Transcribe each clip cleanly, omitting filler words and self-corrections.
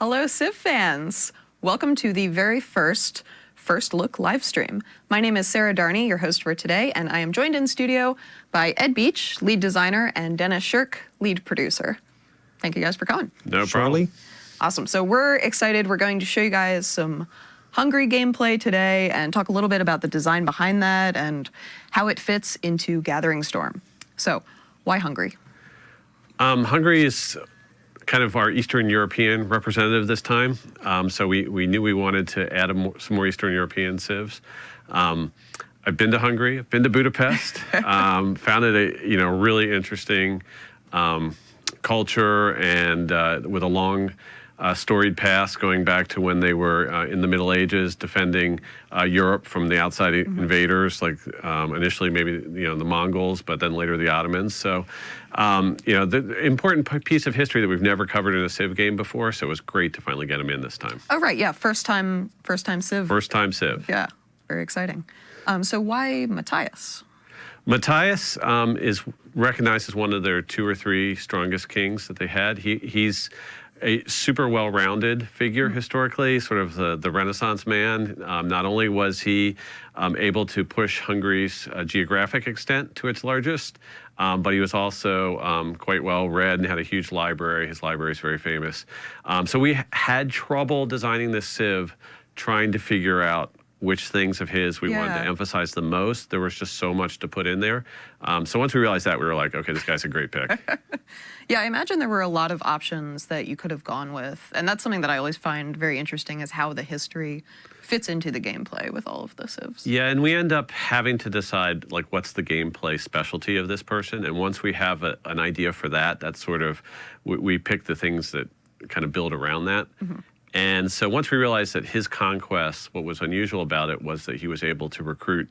Hello, Civ fans. Welcome to the very first Look live stream. My name is Sarah Darney, your host for today, and I am joined in studio by Ed Beach, lead designer, and Dennis Shirk, lead producer. Thank you guys for coming. No problem. Awesome. So we're excited. We're going to show you guys some Hungary gameplay today and talk a little bit about the design behind that and how it fits into Gathering Storm. So why Hungary? Hungary is kind of our Eastern European representative this time. So we knew we wanted to add some more Eastern European civs. I've been to Hungary, I've been to Budapest, found it a really interesting culture and with a long storied past going back to when they were in the Middle Ages defending Europe from the outside invaders, like initially maybe the Mongols, but then later the Ottomans. So the important piece of history that we've never covered in a Civ game before. So it was great to finally get them in this time. Oh right, yeah, first time Civ. First time Civ. Yeah, very exciting. So why Matthias? Matthias is recognized as one of their 2 or 3 strongest kings that they had. He's a super well-rounded figure historically, sort of the Renaissance man. Not only was he able to push Hungary's geographic extent to its largest, but he was also quite well-read and had a huge library. His library is very famous. So we had trouble designing this Civ, trying to figure out which things of his we wanted to emphasize the most. There was just so much to put in there. So once we realized that, we were like, okay, this guy's a great pick. Yeah, I imagine there were a lot of options that you could have gone with. And that's something that I always find very interesting is how the history fits into the gameplay with all of the civs. Yeah, and we end up having to decide, like, what's the gameplay specialty of this person. And once we have an idea for that, that's sort of, we pick the things that kind of build around that. And so once we realized that his conquest, what was unusual about it was that he was able to recruit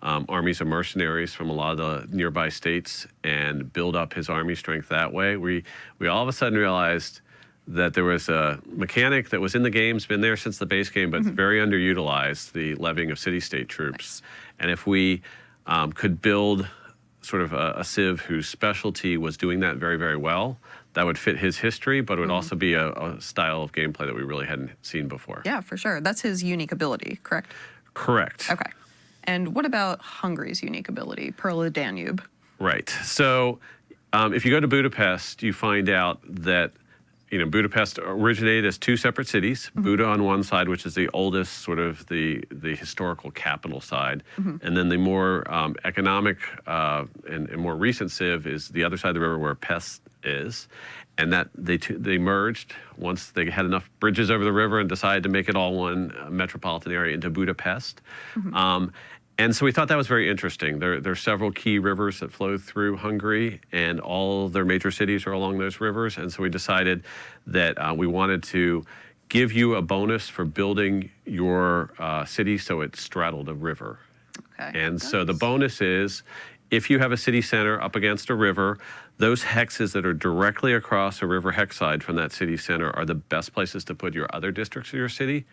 armies of mercenaries from a lot of the nearby states and build up his army strength that way. We all of a sudden realized that there was a mechanic that was in the game, it's been there since the base game, but it's very underutilized, the levying of city-state troops. And if we could build sort of a Civ whose specialty was doing that very, very well, that would fit his history, but it would also be a style of gameplay that we really hadn't seen before. Yeah, for sure. That's his unique ability, correct? Correct. Okay. And what about Hungary's unique ability, Perla Danube? Right. So if you go to Budapest, you find out that Budapest originated as 2 separate cities, Buda on one side, which is the oldest, sort of the historical capital side, and then the more economic and more recent Civ is the other side of the river where Pest is, and that they merged once they had enough bridges over the river and decided to make it all one metropolitan area into Budapest. And so we thought that was very interesting. There are several key rivers that flow through Hungary, and all their major cities are along those rivers. And so we decided that we wanted to give you a bonus for building your city so it straddled a river. Okay. And so the bonus is, if you have a city center up against a river, those hexes that are directly across a river hex side from that city center are the best places to put your other districts of your city,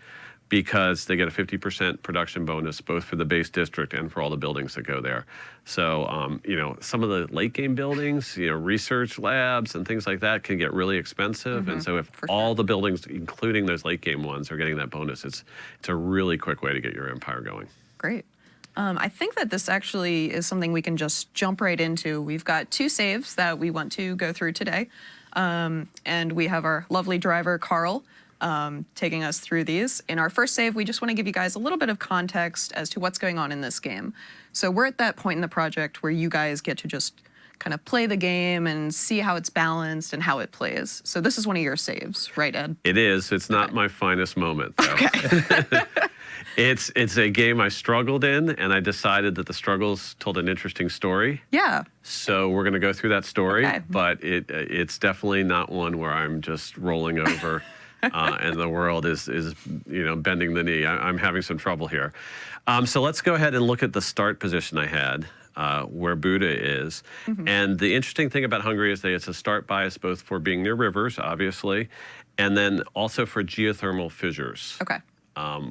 because they get a 50% production bonus both for the base district and for all the buildings that go there. So, some of the late game buildings, research labs and things like that can get really expensive. And so if all the buildings, including those late game ones, are getting that bonus, it's a really quick way to get your empire going. Great. I think that this actually is something we can just jump right into. We've got 2 saves that we want to go through today. And we have our lovely driver, Carl, taking us through these. In our first save, we just want to give you guys a little bit of context as to what's going on in this game. So we're at that point in the project where you guys get to just kind of play the game and see how it's balanced and how it plays. So this is one of your saves, right, Ed? It is. It's not my finest moment, though. Okay. It's a game I struggled in, and I decided that the struggles told an interesting story. Yeah. So we're going to go through that story, but it's definitely not one where I'm just rolling over and the world is bending the knee. I'm having some trouble here. So let's go ahead and look at the start position I had, where Buda is. And the interesting thing about Hungary is that it's a start bias both for being near rivers, obviously, and then also for geothermal fissures. Okay.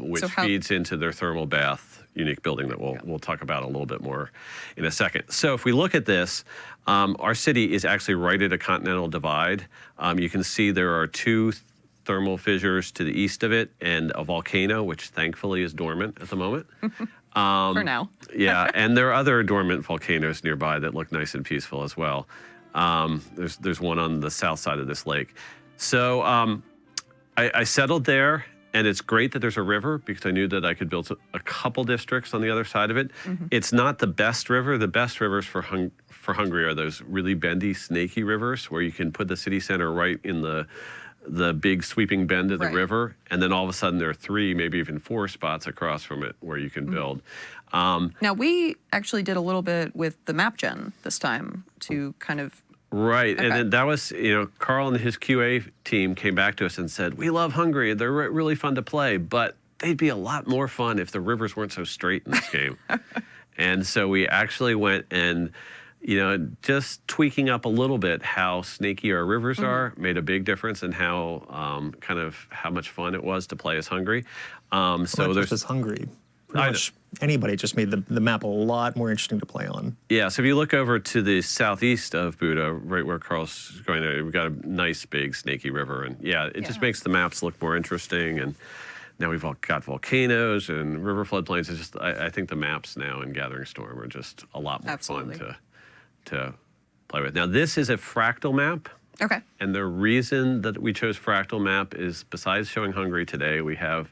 Which feeds into their thermal bath unique building that we'll talk about a little bit more in a second. So if we look at this, our city is actually right at a continental divide. You can see there are two thermal fissures to the east of it, and a volcano, which thankfully is dormant at the moment. For now. Yeah, and there are other dormant volcanoes nearby that look nice and peaceful as well. There's one on the south side of this lake. So I settled there, and it's great that there's a river because I knew that I could build a couple districts on the other side of it. It's not the best river. The best rivers for Hungary are those really bendy, snaky rivers where you can put the city center right in the big sweeping bend of the river, and then all of a sudden there are 3, maybe even 4 spots across from it where you can build. Now, we actually did a little bit with the map gen this time to kind of... Right, Okay. and then that was, Carl and his QA team came back to us and said, we love Hungary, they're really fun to play, but they'd be a lot more fun if the rivers weren't so straight in this game. And so we actually went and, just tweaking up a little bit how snaky our rivers are made a big difference in how how much fun it was to play as Hungary. So there's this Hungary. Pretty much anybody just made the map a lot more interesting to play on. Yeah, so if you look over to the southeast of Buda, right where Carl's going there, we've got a nice big snaky river, and it just makes the maps look more interesting. And now we've all got volcanoes and river floodplains. It's just I think the maps now in Gathering Storm are just a lot more fun to play with. Now this is a fractal map. Okay. And the reason that we chose fractal map is besides showing Hungary today, we have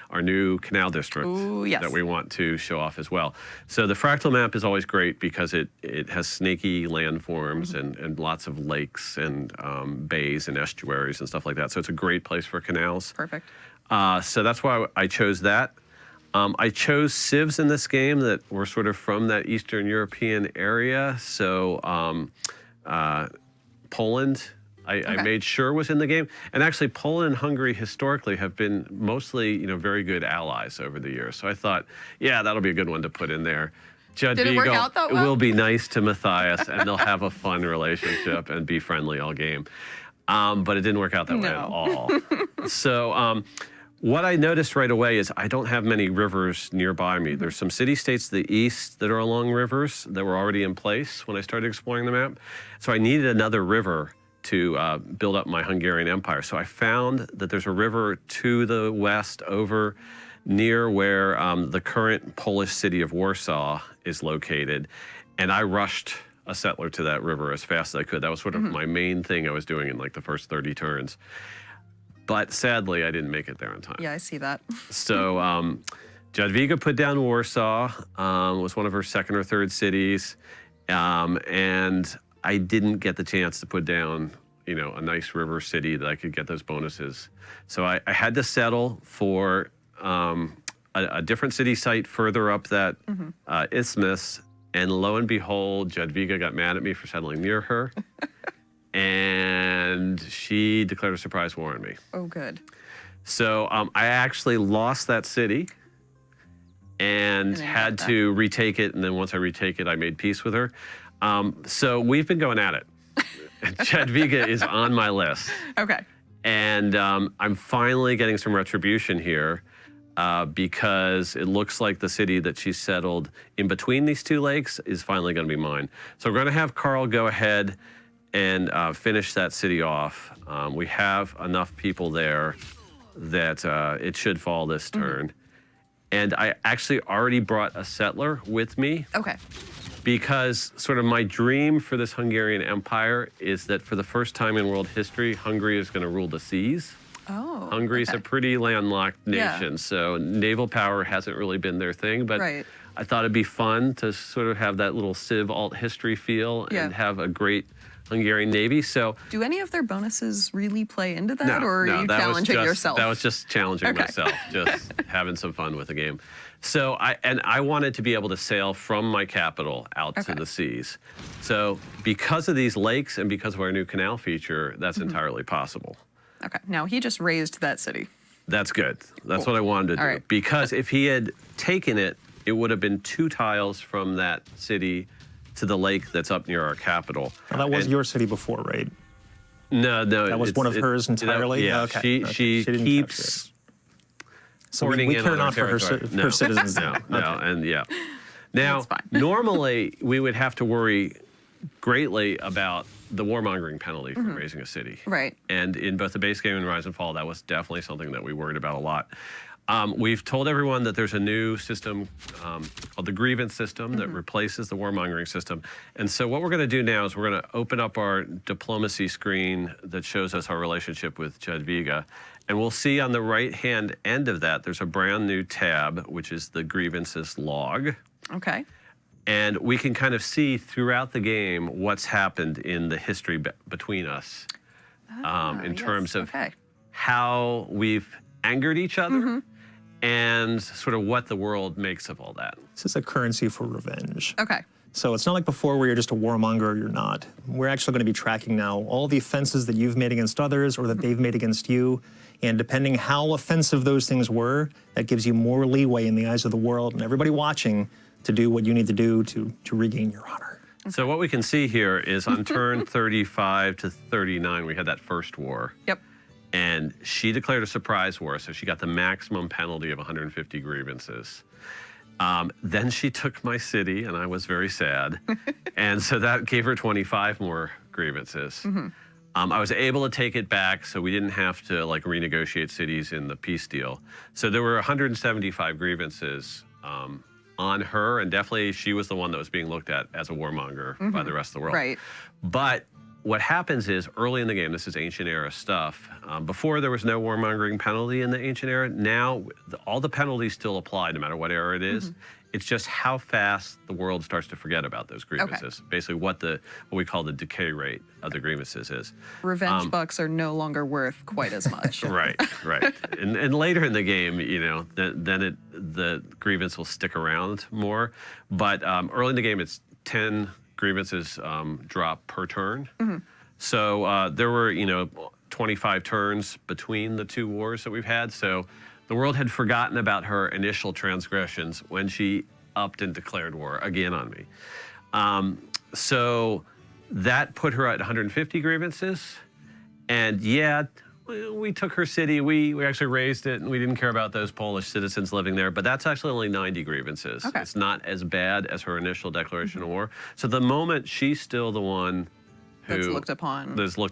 our new canal district that we want to show off as well. So the fractal map is always great because it has snaky landforms and lots of lakes and bays and estuaries and stuff like that. So it's a great place for canals. Perfect. So that's why I chose that. I chose civs in this game that were sort of from that Eastern European area. So Poland, I made sure was in the game. And actually, Poland and Hungary historically have been mostly, very good allies over the years. So I thought, that'll be a good one to put in there. Did it work out that well? Will be nice to Matthias, and they'll have a fun relationship and be friendly all game. But it didn't work out that way at all. So what I noticed right away is I don't have many rivers nearby me. There's some city-states to the east that are along rivers that were already in place when I started exploring the map. So I needed another river to build up my Hungarian empire. So I found that there's a river to the west over near where the current Polish city of Warsaw is located. And I rushed a settler to that river as fast as I could. That was sort of my main thing I was doing in like the first 30 turns. But sadly, I didn't make it there in time. Yeah, I see that. So Jadwiga put down Warsaw, was one of her second or third cities. And I didn't get the chance to put down, a nice river city that I could get those bonuses. So I had to settle for a different city site further up that isthmus. And lo and behold, Jadwiga got mad at me for settling near her. And she declared a surprise war on me. Oh, good. So I actually lost that city and had to retake it. And then once I retake it, I made peace with her. So we've been going at it. Jadwiga is on my list. Okay. And I'm finally getting some retribution here because it looks like the city that she settled in between these two lakes is finally going to be mine. So we're going to have Carl go ahead and finish that city off. We have enough people there that it should fall this turn. And I actually already brought a settler with me. Okay. Because sort of my dream for this Hungarian empire is that for the first time in world history, Hungary is going to rule the seas. Oh, Hungary's a pretty landlocked nation, so naval power hasn't really been their thing. But I thought it'd be fun to sort of have that little Civ alt history feel and have a great Hungarian navy. So, do any of their bonuses really play into that, or are you that challenging yourself? That was just challenging myself, just having some fun with the game. So I wanted to be able to sail from my capital out to the seas. So because of these lakes and because of our new canal feature, that's entirely possible. Okay. Now he just raised that city. That's good. That's what I wanted to do. Because if he had taken it, it would have been 2 tiles from that city to the lake that's up near our capital. Now, that was your city before, right? No. That was one of hers entirely? She keeps... So we care not for her citizens. No. Now, normally we would have to worry greatly about the warmongering penalty from raising a city. Right. And in both the base game and Rise and Fall, that was definitely something that we worried about a lot. We've told everyone that there's a new system called the grievance system that replaces the warmongering system. And so what we're going to do now is we're going to open up our diplomacy screen that shows us our relationship with Jadwiga. And we'll see on the right-hand end of that, there's a brand new tab, which is the Grievances Log. Okay. And we can kind of see throughout the game what's happened in the history between us in terms of how we've angered each other and sort of what the world makes of all that. This is a currency for revenge. Okay. So it's not like before where you're just a warmonger or you're not. We're actually going to be tracking now all the offenses that you've made against others or that they've made against you. And depending how offensive those things were, that gives you more leeway in the eyes of the world and everybody watching to do what you need to do to regain your honor. So what we can see here is on turn 35 to 39, we had that first war. Yep. And she declared a surprise war, so she got the maximum penalty of 150 grievances. Then she took my city, and I was very sad. And so that gave her 25 more grievances. I was able to take it back, so we didn't have to like renegotiate cities in the peace deal. So there were 175 grievances on her, and definitely she was the one that was being looked at as a warmonger by the rest of the world. Right. But what happens is early in the game, this is ancient era stuff. Before there was no warmongering penalty in the ancient era. Now all the penalties still apply no matter what era it is. It's just how fast the world starts to forget about those grievances. Basically what we call the decay rate of the grievances is. Revenge bucks are no longer worth quite as much. Right. And later in the game, you know, then the grievance will stick around more. But early in the game, it's 10 grievances drop per turn. So there were, 25 turns between the two wars that we've had. So the world had forgotten about her initial transgressions when she upped and declared war again on me. So that put her at 150 grievances. And yeah, we took her city, we actually raised it, and we didn't care about those Polish citizens living there, but that's actually only 90 grievances. Okay. It's not as bad as her initial declaration of war. So the moment she's still the one who That's looked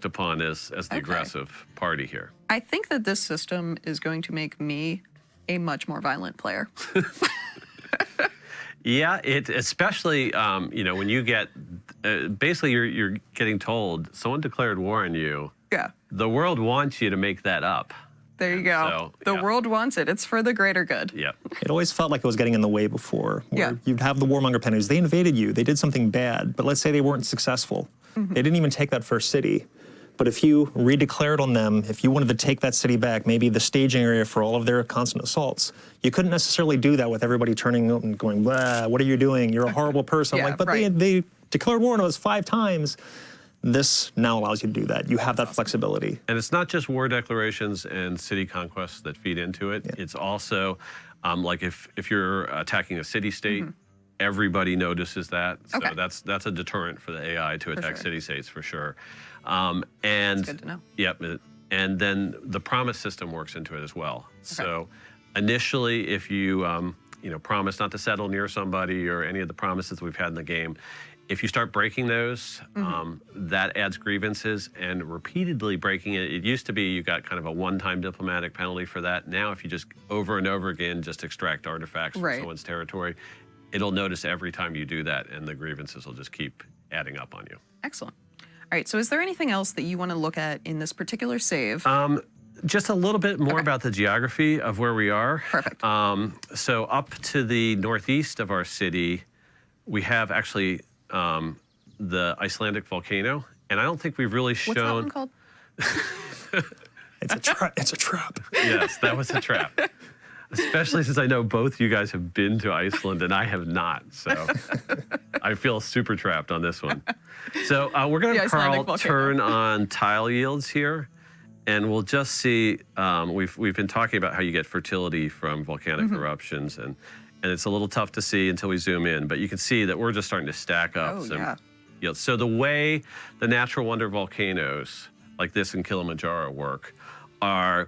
upon as the aggressive party here. I think that this system is going to make me a much more violent player. Yeah, especially when you get basically you're getting told someone declared war on you. Yeah. The world wants you to make that up. There you go. So, the world wants it. It's for the greater good. Yep. It always felt like it was getting in the way before. Where you'd have the warmonger penalties. They invaded you. They did something bad, but let's say they weren't successful. They didn't even take that first city. But if you redeclared on them, if you wanted to take that city back, maybe the staging area for all of their constant assaults, you couldn't necessarily do that with everybody turning up and going, blah, what are you doing? You're a horrible person. But they declared war on us 5 times. This now allows you to do that. You have that flexibility. And it's not just war declarations and city conquests that feed into it. It's also like if you're attacking a city-state, everybody notices that. So that's a deterrent for the AI to attack city-states for sure. And that's good to know. Yep. And then the promise system works into it as well. So initially, if you promise not to settle near somebody or any of the promises we've had in the game, if you start breaking those, that adds grievances, and repeatedly breaking it. It used to be you got kind of a one-time diplomatic penalty for that. Now, if you just over and over again just extract artifacts from someone's territory, it'll notice every time you do that, and the grievances will just keep adding up on you. Excellent. All right, so is there anything else that you want to look at in this particular save? Just a little bit more about the geography of where we are. Perfect. So up to the northeast of our city, we have actually the Icelandic Volcano, and I don't think we've really shown. What's that one called? It's a trap. Yes, that was a trap. Especially since I know both you guys have been to Iceland and I have not, so I feel super trapped on this one. So we're going to, Carl, turn on tile yields here, and we'll just see. We've been talking about how you get fertility from volcanic eruptions, and it's a little tough to see until we zoom in, but you can see that we're just starting to stack up some yields. So the way the natural wonder volcanoes like this in Kilimanjaro work are.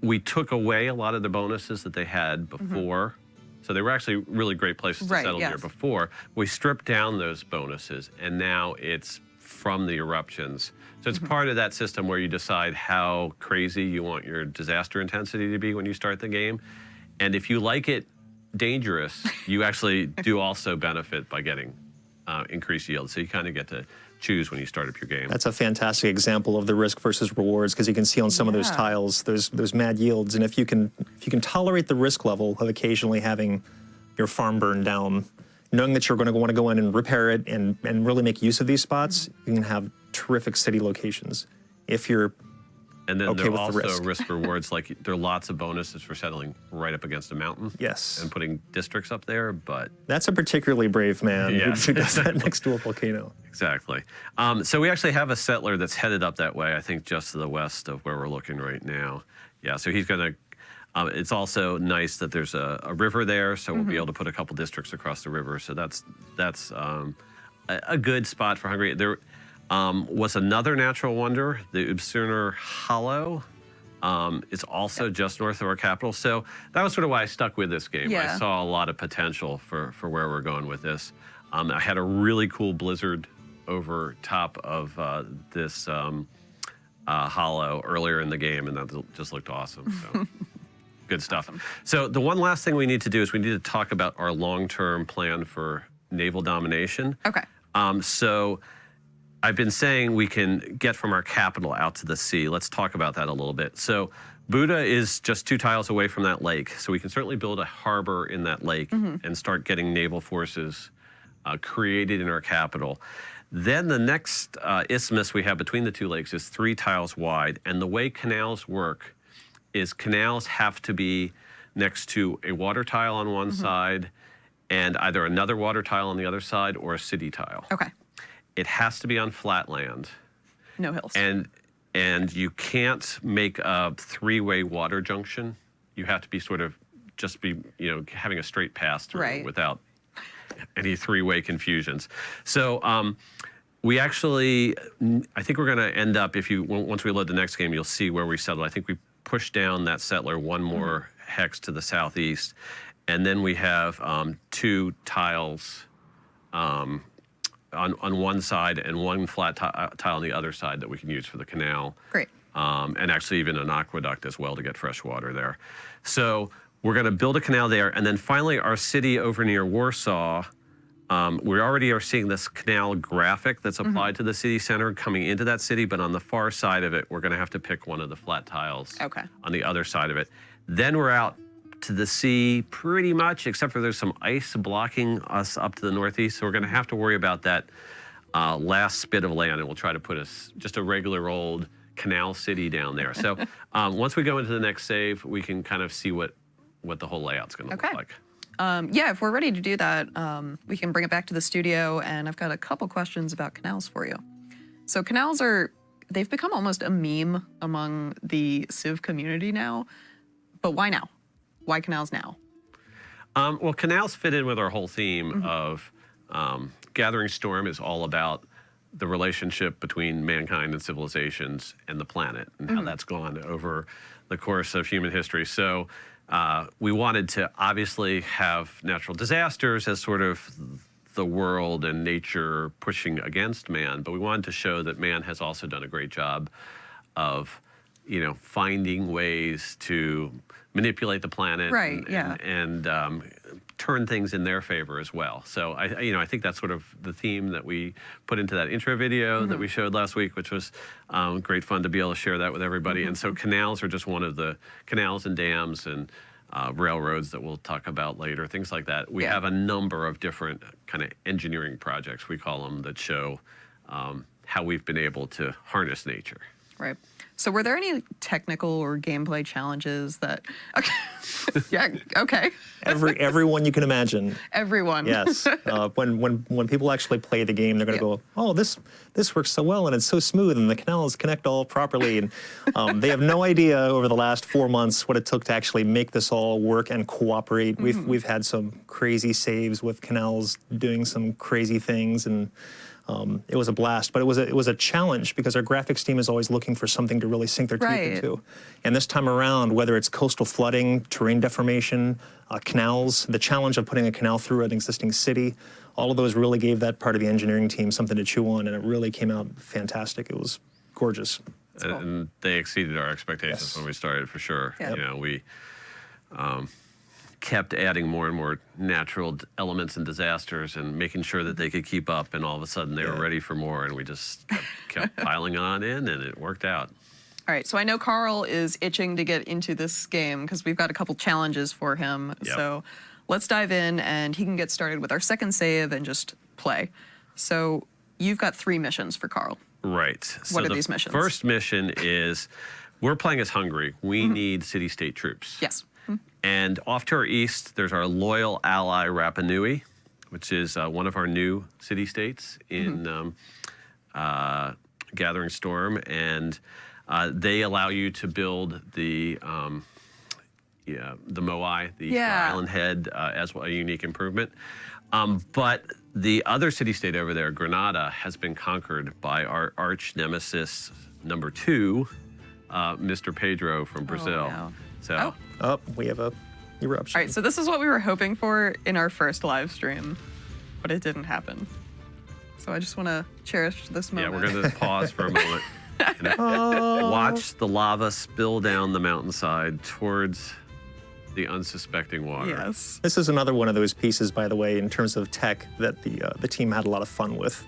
We took away a lot of the bonuses that they had before So they were actually really great places to Right, settle yes. near before. We stripped down those bonuses, and now it's from the eruptions. So it's part of that system where you decide how crazy you want your disaster intensity to be when you start the game. And if you like it dangerous, you actually do also benefit by getting increased yield. So you kind of get to choose when you start up your game. That's a fantastic example of the risk versus rewards, because you can see on some of those Yeah. tiles, there's mad yields, and if you can tolerate the risk level of occasionally having your farm burned down, knowing that you're going to want to go in and repair it and really make use of these spots, you can have terrific city locations. If you're And then okay there with are the also risk. risk rewards, like there are lots of bonuses for settling right up against a mountain. Yes. And putting districts up there, but That's a particularly brave man Yes. who does that next to a volcano. exactly. So we actually have a settler that's headed up that way, I think just to the west of where we're looking right now. Yeah, so he's going to, it's also nice that there's a river there, so we'll be able to put a couple districts across the river. So that's a good spot for Hungary. There was another natural wonder, the Ubsurner Hollow. It's also just north of our capital. So that was sort of why I stuck with this game. Yeah. I saw a lot of potential for where we're going with this. I had a really cool blizzard over top of this hollow earlier in the game, and that just looked awesome. So. Good stuff. So the one last thing we need to do is we need to talk about our long-term plan for naval domination. Okay. So I've been saying we can get from our capital out to the sea. Let's talk about that a little bit. So Buda is just 2 tiles away from that lake. So we can certainly build a harbor in that lake and start getting naval forces created in our capital. Then the next isthmus we have between the 2 lakes is 3 tiles wide. And the way canals work is canals have to be next to a water tile on one side and either another water tile on the other side or a city tile. Okay. It has to be on flat land. No hills. And you can't make a 3-way water junction. You have to be sort of just be, having a straight pass through Right. without any 3-way confusions. So we actually, I think we're going to end up, once we load the next game, you'll see where we settle. I think we push down that settler one more hex to the southeast, and then we have 2 tiles on one side and 1 flat tile on the other side that we can use for the canal. Great. And actually even an aqueduct as well to get fresh water there. So we're going to build a canal there, and then finally our city over near Warsaw. We already are seeing this canal graphic that's applied to the city center coming into that city, but on the far side of it, we're going to have to pick one of the flat tiles on the other side of it. Then we're out to the sea pretty much, except for there's some ice blocking us up to the northeast. So we're going to have to worry about that last spit of land, and we'll try to put just a regular old canal city down there. So once we go into the next save, we can kind of see what the whole layout's going to look like. Yeah, if we're ready to do that, we can bring it back to the studio, and I've got a couple questions about canals for you. So canals they've become almost a meme among the Civ community now, but why now? Why canals now? Well, canals fit in with our whole theme of Gathering Storm is all about the relationship between mankind and civilizations and the planet and how that's gone over the course of human history. So we wanted to obviously have natural disasters as sort of the world and nature pushing against man, but we wanted to show that man has also done a great job of, finding ways to manipulate the planet and turn things in their favor as well. So I think that's sort of the theme that we put into that intro video that we showed last week, which was great fun to be able to share that with everybody. And so canals are just one of the canals and dams and railroads that we'll talk about later, things like that. We have a number of different kind of engineering projects, we call them, that show how we've been able to harness nature. Right. So were there any technical or gameplay challenges that... Okay. Everyone you can imagine. Everyone. Yes. When people actually play the game, they're going to go, oh, this works so well, and it's so smooth, and the canals connect all properly. And they have no idea over the last 4 months what it took to actually make this all work and cooperate. We've had some crazy saves with canals doing some crazy things, and it was a blast. But it was a challenge because our graphics team is always looking for something to really sink their teeth Right. into. And this time around, whether it's coastal flooding, terrain deformation, canals, the challenge of putting a canal through an existing city, all of those really gave that part of the engineering team something to chew on, and it really came out fantastic. It was gorgeous. Cool. And they exceeded our expectations Yes. when we started, for sure. Yeah. You know, we kept adding more and more natural elements and disasters and making sure that they could keep up, and all of a sudden they were ready for more, and we just kept piling on in, and it worked out. All right, so I know Carl is itching to get into this game because we've got a couple challenges for him. Yep. So let's dive in, and he can get started with our second save and just play. So you've got 3 missions for Carl. Right. What are the these missions? First mission is, we're playing as Hungary. We need city-state troops. Yes. And off to our east, there's our loyal ally Rapa Nui, which is one of our new city-states in Gathering Storm, and they allow you to build the Moai, the island head, as well, a unique improvement. But the other city-state over there, Granada, has been conquered by our arch nemesis number 2, Mr. Pedro from Brazil. no. So. Oh, we have a eruption. All right, so this is what we were hoping for in our first live stream, but it didn't happen. So I just want to cherish this Yeah, moment. we're going to pause for a moment and watch the lava spill down the mountainside towards the unsuspecting water. Yes. This is another one of those pieces, by the way, in terms of tech that the team had a lot of fun with.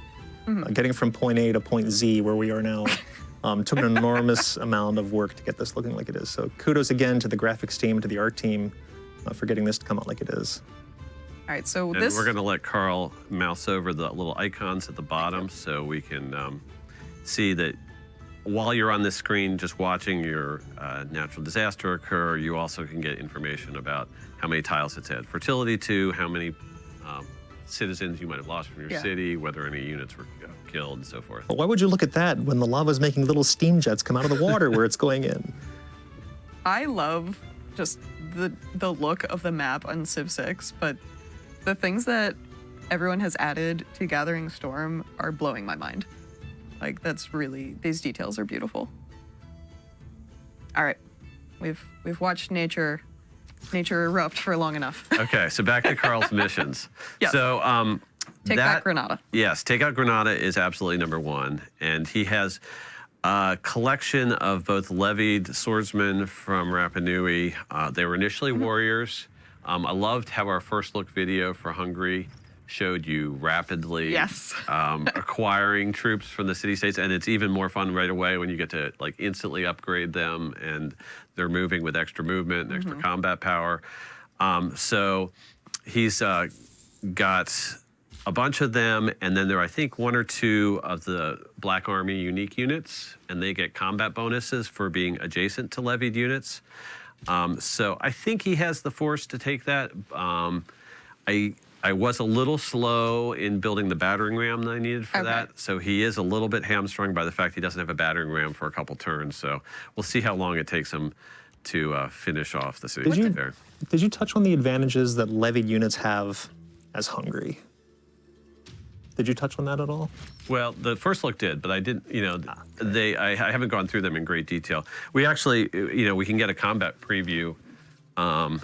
Getting from point A to point Z, where we are now, took an enormous amount of work to get this looking like it is. So kudos again to the graphics team, to the art team, for getting this to come out like it is. All right, so And this... we're going to let Carl mouse over the little icons at the bottom so we can see that while you're on this screen just watching your natural disaster occur, you also can get information about how many tiles it's had fertility to, how many citizens you might have lost from your city, whether any units were killed, and so forth. But why would you look at that when the lava is making little steam jets come out of the water where it's going in? I love just the look of the map on Civ 6, but the things that everyone has added to Gathering Storm are blowing my mind. Like, that's really, these details are beautiful. All right, we've watched nature erupt for long enough. Okay, so back to Carl's missions. Yes. So Take back Granada. Yes, take out Granada is absolutely number 1, and he has a collection of both levied swordsmen from Rapa Nui. They were initially warriors. I loved how our first look video for Hungary showed you rapidly acquiring troops from the city-states, and it's even more fun right away when you get to like instantly upgrade them, and they're moving with extra movement and extra combat power. So he's got a bunch of them, and then there are, I think, 1 or 2 of the Black Army unique units, and they get combat bonuses for being adjacent to levied units. So I think he has the force to take that. I was a little slow in building the battering ram that I needed for that, so he is a little bit hamstrung by the fact he doesn't have a battering ram for a couple turns. So we'll see how long it takes him to finish off the city there. Did you touch on the advantages that levied units have as Hungary? Did you touch on that at all? Well, the first look did, but I didn't, I haven't gone through them in great detail. We actually, we can get a combat preview on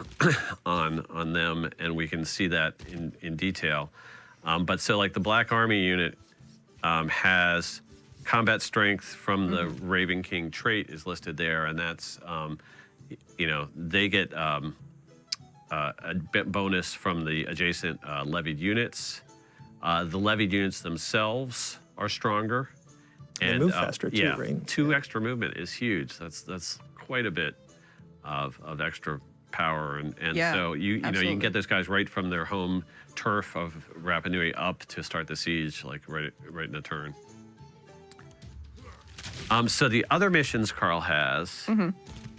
them, and we can see that in detail. But so like the Black Army unit has combat strength from the Raven King trait is listed there, and that's, they get a bonus from the adjacent levied units. The levied units themselves are stronger. And they move faster too, right? 2 extra movement is huge. That's quite a bit of extra power, and so you can get those guys right from their home turf of Rapa Nui up to start the siege, like right in a turn. So the other missions Carl has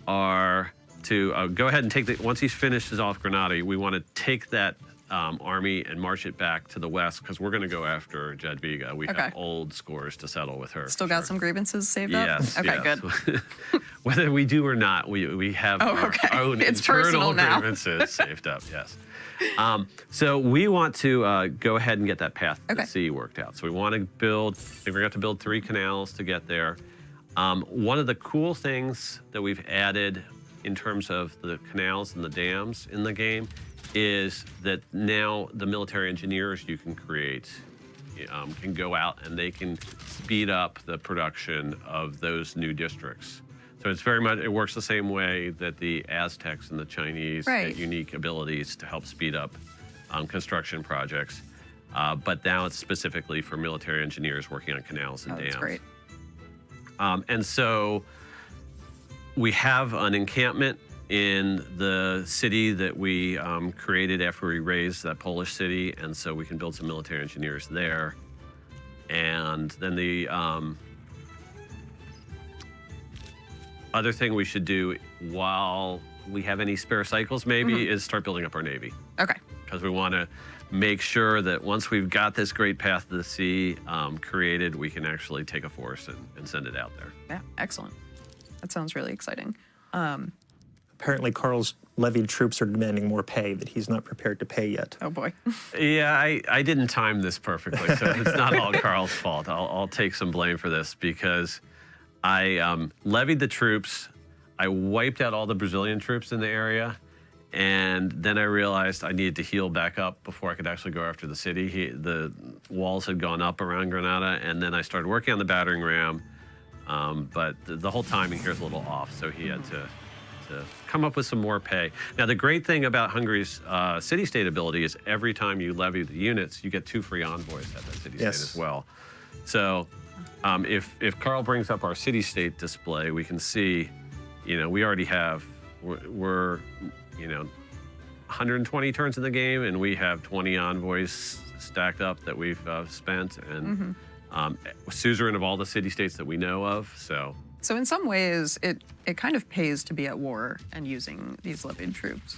are to go ahead and take once he's finished off Granada, we want to take that army and march it back to the west, because we're going to go after Jadwiga. We have old scores to settle with her. Still got some grievances saved up? Yes. Okay, yes. good. Whether we do or not, we have our own It's internal personal now. grievances saved up, yes. So we want to go ahead and get that path to the sea worked out. So we want to build, I think we're going to have to build 3 canals to get there. One of the cool things that we've added in terms of the canals and the dams in the game is that now the military engineers you can create can go out and they can speed up the production of those new districts. So it's very much, it works the same way that the Aztecs and the Chinese get unique abilities to help speed up construction projects. But now it's specifically for military engineers working on canals and dams. That's great. And so we have an encampment in the city that we created after we raised that Polish city, and so we can build some military engineers there. And then the other thing we should do while we have any spare cycles maybe is start building up our Navy. Okay. Because we want to make sure that once we've got this great path to the sea created, we can actually take a force and send it out there. Yeah, excellent. That sounds really exciting. Apparently, Carl's levied troops are demanding more pay that he's not prepared to pay yet. Oh boy. Yeah, I didn't time this perfectly, so it's not all Carl's fault. I'll take some blame for this because I levied the troops. I wiped out all the Brazilian troops in the area. And then I realized I needed to heal back up before I could actually go after the city. The walls had gone up around Granada, and then I started working on the battering ram. But the whole timing here is a little off, so he had to come up with some more pay. Now, the great thing about Hungary's city-state ability is every time you levy the units, you get 2 free envoys at that city-state as well. So if Carl brings up our city-state display, we can see, we already have, we're 120 turns in the game, and we have 20 envoys stacked up that we've spent, and suzerain of all the city-states that we know of. So in some ways, it kind of pays to be at war and using these levied troops.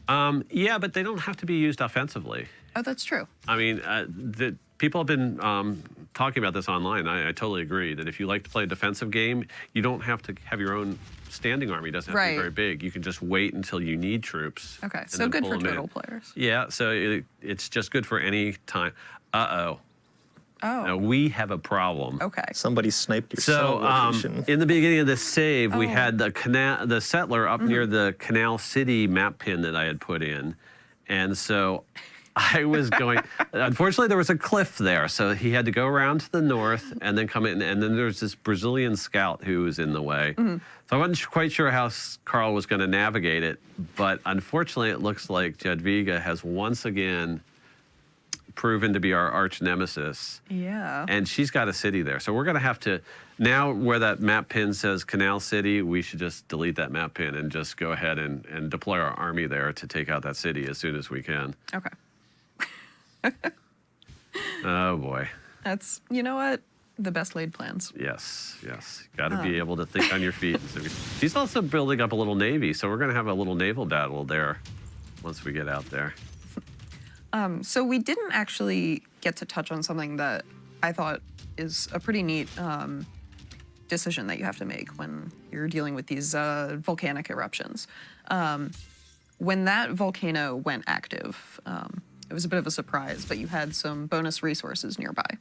Yeah, but they don't have to be used offensively. Oh, that's true. I mean, the people have been talking about this online. I totally agree that if you like to play a defensive game, you don't have to have your own standing army. It doesn't have to be very big. You can just wait until you need troops. Okay, so good for turtle players. Yeah, so it's just good for any time. Oh. Now, we have a problem. Okay. Somebody sniped your cell location. In the beginning of this save, we had the settler up near the Canal City map pin that I had put in. And so I was going, unfortunately, there was a cliff there. So he had to go around to the north and then come in. And then there's this Brazilian scout who was in the way. So I wasn't quite sure how Carl was going to navigate it. But unfortunately, it looks like Jadwiga has once again proven to be our arch nemesis. Yeah. And she's got a city there. So we're going to have to, now where that map pin says Canal City, we should just delete that map pin and just go ahead and deploy our army there to take out that city as soon as we can. Okay. Oh, boy. That's, you know what? The best laid plans. Yes, yes. Got to be able to think on your feet. She's also building up a little navy, so we're going to have a little naval battle there once we get out there. So we didn't actually get to touch on something that I thought is a pretty neat decision that you have to make when you're dealing with these volcanic eruptions. When that volcano went active, it was a bit of a surprise, but you had some bonus resources nearby.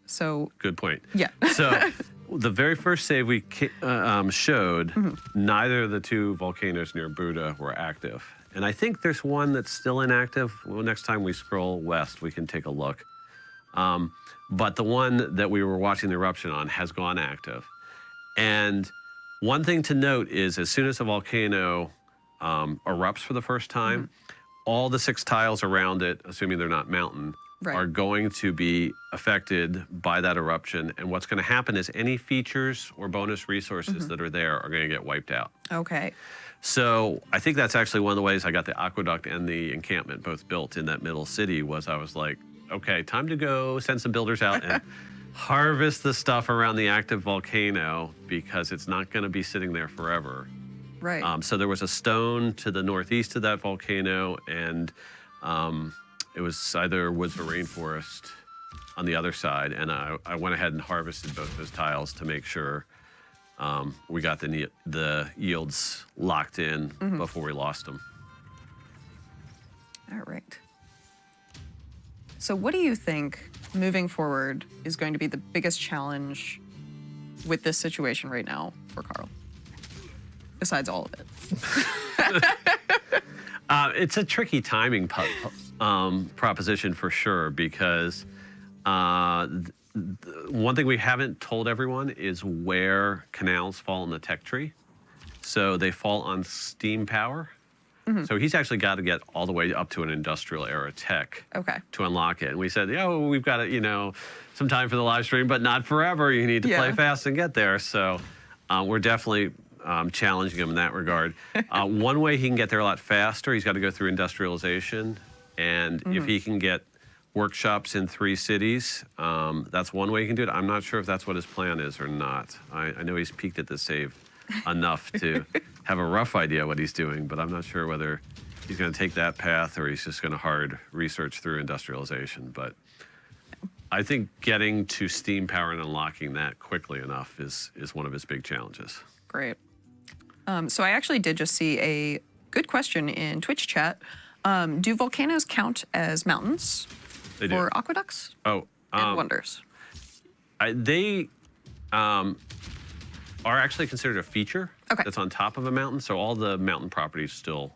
So good point. Yeah. So the very first save we showed, neither of the 2 volcanoes near Buda were active. And I think there's one that's still inactive. Well, next time we scroll west, we can take a look. But the one that we were watching the eruption on has gone active. And one thing to note is as soon as a volcano erupts for the first time, all the 6 tiles around it, assuming they're not mountain, are going to be affected by that eruption. And what's going to happen is any features or bonus resources that are there are going to get wiped out. Okay. So I think that's actually one of the ways I got the aqueduct and the encampment both built in that middle city was I was like, okay, time to go send some builders out and harvest the stuff around the active volcano because it's not going to be sitting there forever. Right. So there was a stone to the northeast of that volcano, and it was either woods or rainforest on the other side. And I went ahead and harvested both those tiles to make sure we got the yields locked in before we lost them. All right. So what do you think moving forward is going to be the biggest challenge with this situation right now for Carl? Besides all of it. It's a tricky timing proposition for sure, because one thing we haven't told everyone is where canals fall in the tech tree. So they fall on steam power. So he's actually got to get all the way up to an industrial era tech to unlock it. And we said, we've got some time for the live stream, but not forever. You need to play fast and get there. So we're definitely challenging him in that regard. One way he can get there a lot faster, he's got to go through industrialization. And if he can get workshops in 3 cities, that's one way he can do it. I'm not sure if that's what his plan is or not. I know he's peaked at the save enough to have a rough idea what he's doing, but I'm not sure whether he's going to take that path or he's just going to hard research through industrialization. But I think getting to steam power and unlocking that quickly enough is one of his big challenges. Great. So I actually did just see a good question in Twitch chat. Do volcanoes count as mountains for aqueducts and wonders? They are actually considered a feature that's on top of a mountain, so all the mountain properties still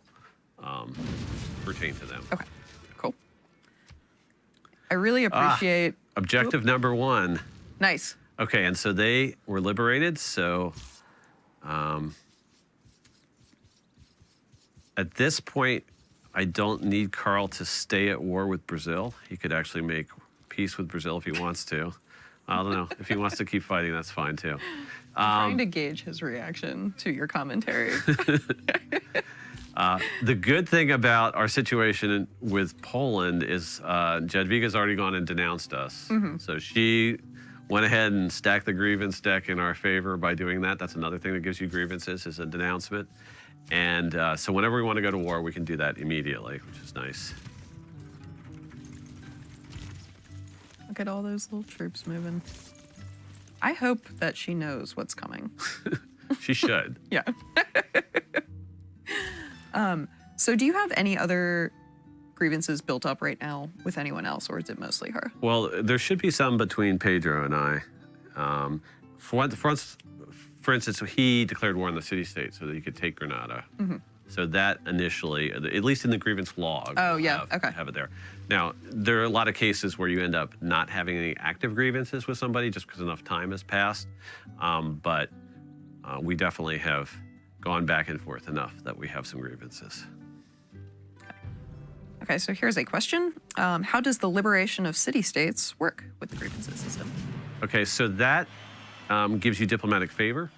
pertain to them. Okay, cool. I really appreciate... Objective number 1. Nice. Okay, and so they were liberated, so at this point, I don't need Carl to stay at war with Brazil. He could actually make peace with Brazil if he wants to. I don't know. If he wants to keep fighting, that's fine too. I'm trying to gauge his reaction to your commentary. The good thing about our situation with Poland is Jadwiga's already gone and denounced us. So she went ahead and stacked the grievance deck in our favor by doing that. That's another thing that gives you grievances, is a denouncement. And so whenever we want to go to war, we can do that immediately, which is nice. Look at all those little troops moving. I hope that she knows what's coming. She should. Yeah. So do you have any other grievances built up right now with anyone else, or is it mostly her? Well, there should be some between Pedro and I. For instance, he declared war on the city-state so that he could take Granada. So that initially, at least in the grievance log, have it there. Now, there are a lot of cases where you end up not having any active grievances with somebody just because enough time has passed. But we definitely have gone back and forth enough that we have some grievances. Okay, so here's a question. How does the liberation of city-states work with the grievances system? Okay, so that gives you diplomatic favor.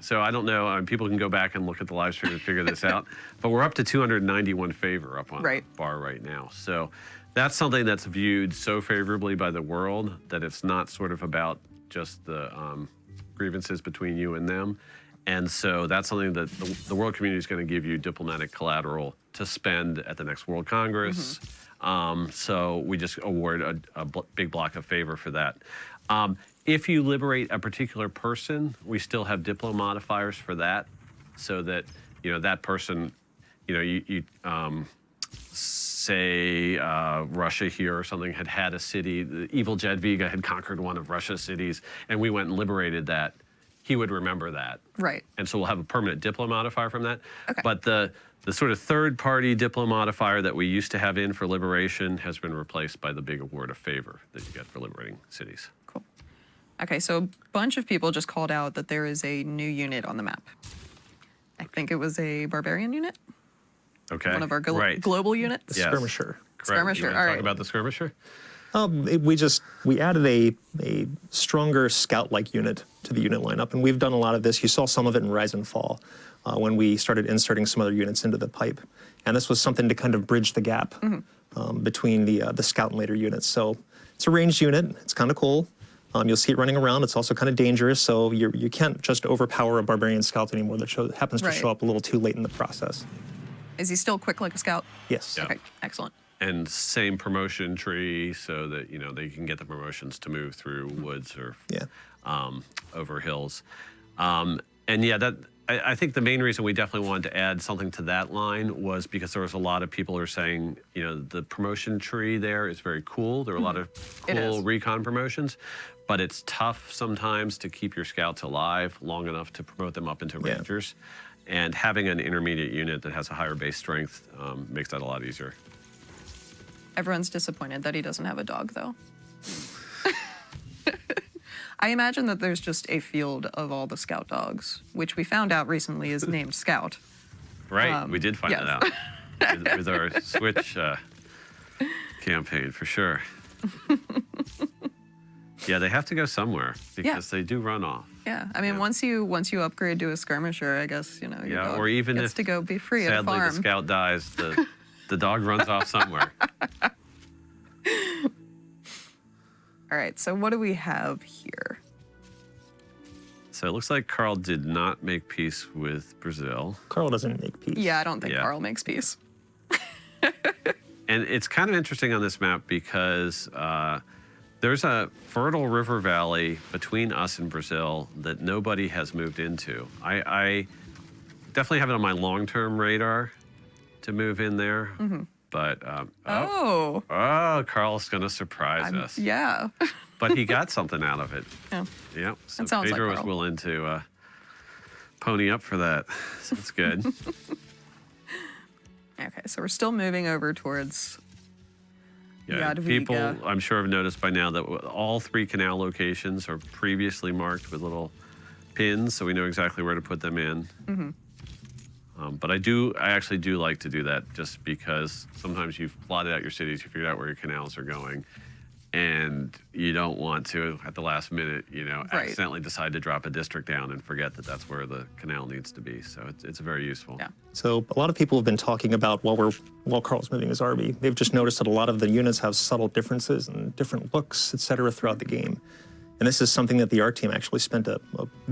So I don't know, people can go back and look at the live stream and figure this out, but we're up to 291 favor up on the bar right now. So that's something that's viewed so favorably by the world that it's not sort of about just the grievances between you and them. And so that's something that the world community is going to give you diplomatic collateral to spend at the next World Congress. So we just award a big block of favor for that. If you liberate a particular person, we still have diplo modifiers for that, so that that person, you say Russia here or something had a city, the evil Jadwiga had conquered one of Russia's cities, and we went and liberated that. He would remember that. Right. And so we'll have a permanent diplo modifier from that. Okay. But the sort of third-party diplo modifier that we used to have in for liberation has been replaced by the big award of favor that you get for liberating cities. Cool. Okay, so a bunch of people just called out that there is a new unit on the map. I think it was a barbarian unit. Okay. One of our global units. The skirmisher. Correct. Skirmisher. All right. Talk about the skirmisher. We added a stronger scout-like unit to the unit lineup, and we've done a lot of this. You saw some of it in Rise and Fall when we started inserting some other units into the pipe, and this was something to kind of bridge the gap between the scout and later units. So it's a ranged unit. It's kind of cool. You'll see it running around. It's also kind of dangerous, so you can't just overpower a barbarian scout anymore that happens to show up a little too late in the process. Is he still quick like a scout? Yes. Yeah. Okay, excellent. And same promotion tree, so that they can get the promotions to move through woods or over hills. And yeah, that I think the main reason we definitely wanted to add something to that line was because there was a lot of people who are saying, you know, the promotion tree there is very cool. There are a lot of cool recon promotions, but it's tough sometimes to keep your scouts alive long enough to promote them up into rangers. And having an intermediate unit that has a higher base strength makes that a lot easier. Everyone's disappointed that he doesn't have a dog, though. I imagine that there's just a field of all the scout dogs, which we found out recently is named Scout. Right, we did find that out with our Switch campaign, for sure. Yeah, they have to go somewhere because they do run off. Yeah, I mean, once you upgrade to a skirmisher, I guess, you know, your dog or even gets if to go be free at a sadly farm. the scout dies, the dog runs off somewhere. All right, so what do we have here? So it looks like Carl did not make peace with Brazil. Carl doesn't make peace. Yeah, I don't think Carl makes peace. And it's kind of interesting on this map because there's a fertile river valley between us and Brazil that nobody has moved into. I definitely have it on my long-term radar to move in there. But, Carl's going to surprise us. Yeah. But he got something out of it. Yeah. Yeah. So That sounds Pedro like was Carl. willing to pony up for that. So that's good. Okay, so we're still moving over towards Jadwiga. People, I'm sure, have noticed by now that all 3 canal locations are previously marked with little pins, so we know exactly where to put them in. But I actually do like to do that just because sometimes you've plotted out your cities, you figured out where your canals are going, and you don't want to, at the last minute, you know, accidentally decide to drop a district down and forget that that's where the canal needs to be. So it's very useful. Yeah. So a lot of people have been talking about while Carl's moving his army, they've just noticed that a lot of the units have subtle differences and different looks, et cetera, throughout the game. And this is something that the art team actually spent a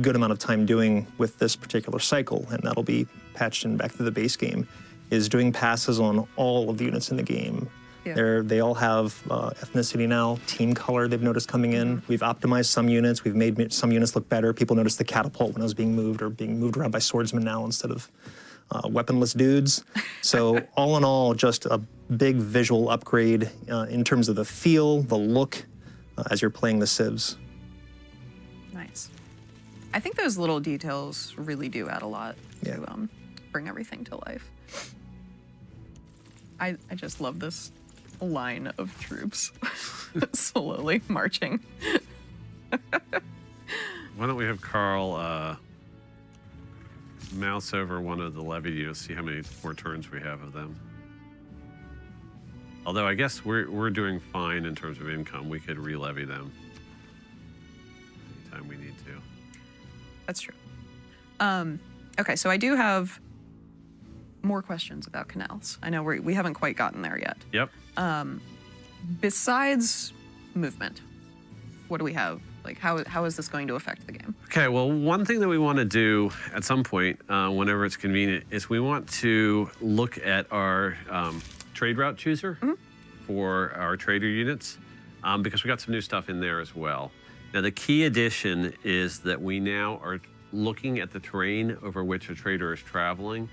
good amount of time doing with this particular cycle, and that'll be patched in back to the base game, is doing passes on all of the units in the game. Yeah. They all have ethnicity now, team color they've noticed coming in. We've optimized some units, we've made some units look better. People noticed the catapult when it was being moved around by swordsmen now instead of weaponless dudes. So all in all, just a big visual upgrade in terms of the feel, the look, as you're playing the civs. Nice. I think those little details really do add a lot to bring everything to life. I just love this line of troops slowly marching. Why don't we have Carl mouse over one of the levy units, see how many more turns we have of them. Although I guess we're doing fine in terms of income. We could re-levy them anytime we need to. That's true. Okay, so I do have more questions about canals. I know we haven't quite gotten there yet. Yep. Besides movement, what do we have? Like, how is this going to affect the game? Okay, well, one thing that we want to do at some point, whenever it's convenient, is we want to look at our trade route chooser for our trader units, because we got some new stuff in there as well. Now, the key addition is that we now are looking at the terrain over which a trader is traveling,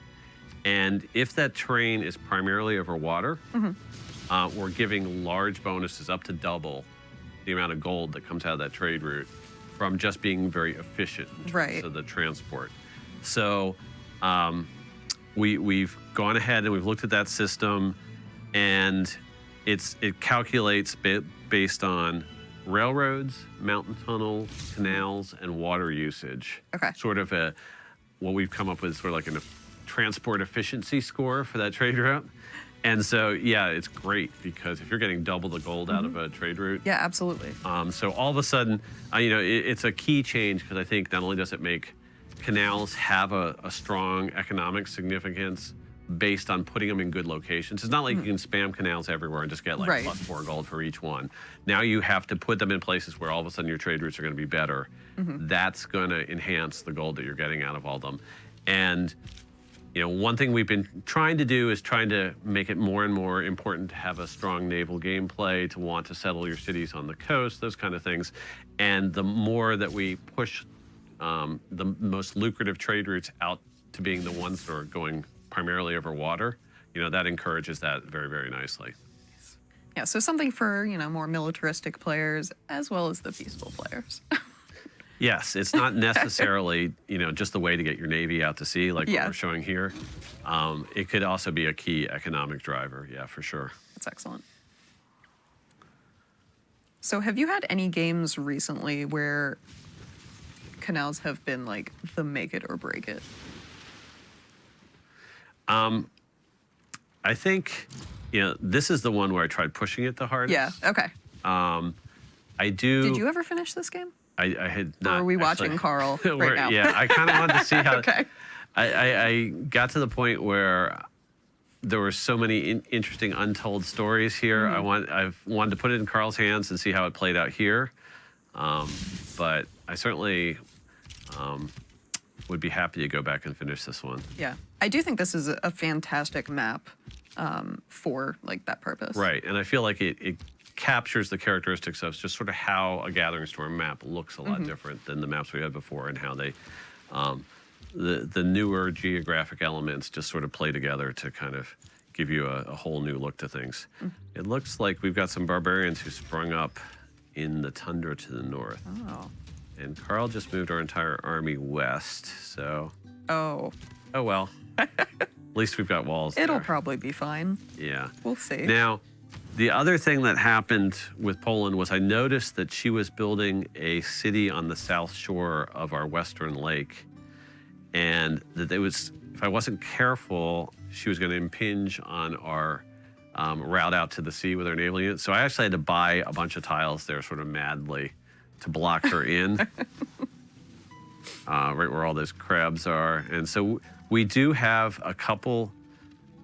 and if that terrain is primarily over water, we're giving large bonuses up to double the amount of gold that comes out of that trade route from just being very efficient in terms of the transport. So we've gone ahead and we've looked at that system, and it calculates based on railroads, mountain tunnels, canals, and water usage. Okay. Sort of what we've come up with is sort of like a transport efficiency score for that trade route. And so, yeah, it's great because if you're getting double the gold out of a trade route. Yeah, absolutely. So all of a sudden, it's a key change because I think not only does it make canals have a strong economic significance based on putting them in good locations. It's not like you can spam canals everywhere and just get like plus 4 gold for each one. Now you have to put them in places where all of a sudden your trade routes are going to be better. That's going to enhance the gold that you're getting out of all of them. And one thing we've been trying to do is trying to make it more and more important to have a strong naval gameplay, to want to settle your cities on the coast, those kind of things. And the more that we push the most lucrative trade routes out to being the ones that are going primarily over water, that encourages that very, very nicely. Yeah, so something for, more militaristic players as well as the peaceful players. Yes, it's not necessarily, just the way to get your navy out to sea like what we're showing here. It could also be a key economic driver, yeah, for sure. That's excellent. So have you had any games recently where canals have been like the make it or break it? I think, this is the one where I tried pushing it the hardest. Yeah, okay. I do. Did you ever finish this game? I had not. Or are we watching Carl right now? Yeah, I kind of wanted to see how. Okay. I got to the point where there were so many interesting untold stories here. I've wanted to put it in Carl's hands and see how it played out here. But I certainly would be happy to go back and finish this one. Yeah, I do think this is a fantastic map for like that purpose. Right, and I feel like it captures the characteristics of just sort of how a Gathering Storm map looks a lot different than the maps we had before, and how they, the newer geographic elements just sort of play together to kind of give you a whole new look to things. It looks like we've got some barbarians who sprung up in the tundra to the north. Oh. And Carl just moved our entire army west, so... Oh well. At least we've got walls It'll there. probably be fine. Yeah. We'll see. Now, the other thing that happened with Poland was I noticed that she was building a city on the south shore of our western lake, and that if I wasn't careful, she was going to impinge on our route out to the sea with our naval unit. So I actually had to buy a bunch of tiles there sort of madly to block her in, right where all those crabs are. And so we do have a couple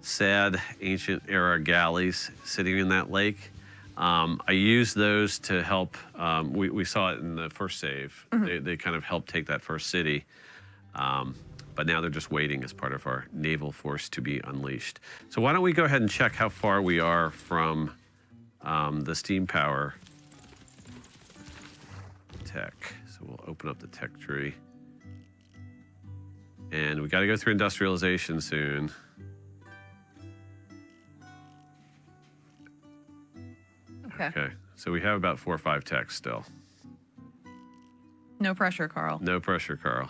sad ancient era galleys sitting in that lake. I used those to help, we saw it in the first save. They kind of helped take that first city. But now they're just waiting as part of our naval force to be unleashed. So why don't we go ahead and check how far we are from the steam power tech. So we'll open up the tech tree. And we got to go through industrialization soon. Okay, so we have about 4 or 5 techs still. No pressure, Carl. No pressure, Carl.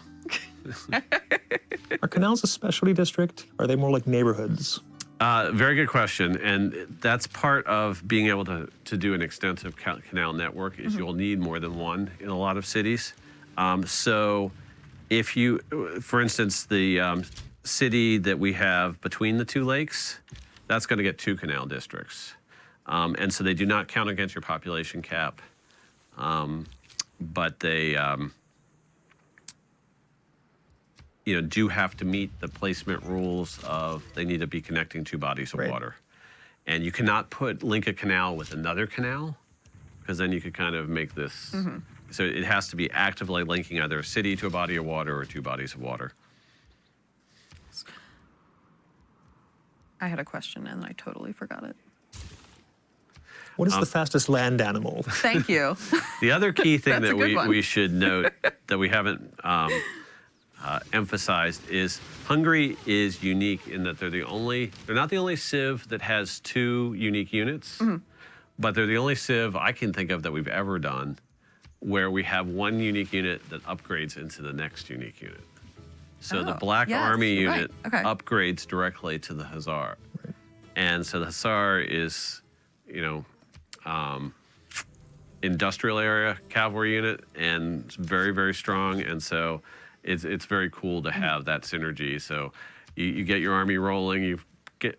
Are canals a specialty district? Are they more like neighborhoods? Very good question, and that's part of being able to do an extensive canal network is you'll need more than one in a lot of cities. So if you, for instance, the city that we have between the two lakes, that's going to get 2 canal districts. And so they do not count against your population cap, but they do have to meet the placement rules of they need to be connecting 2 bodies of water. And you cannot link a canal with another canal, because then you could kind of make this, so it has to be actively linking either a city to a body of water or 2 bodies of water. I had a question and I totally forgot it. What is the fastest land animal? Thank you. The other key thing that one. we should note that we haven't emphasized is Hungary is unique in that they're not the only civ that has 2 unique units, but they're the only civ I can think of that we've ever done where we have 1 unique unit that upgrades into the next unique unit. So the Black Army unit upgrades directly to the Hussar. And so the Hussar is, industrial area cavalry unit, and it's very, very strong. And so it's very cool to have that synergy. So you get your army rolling, you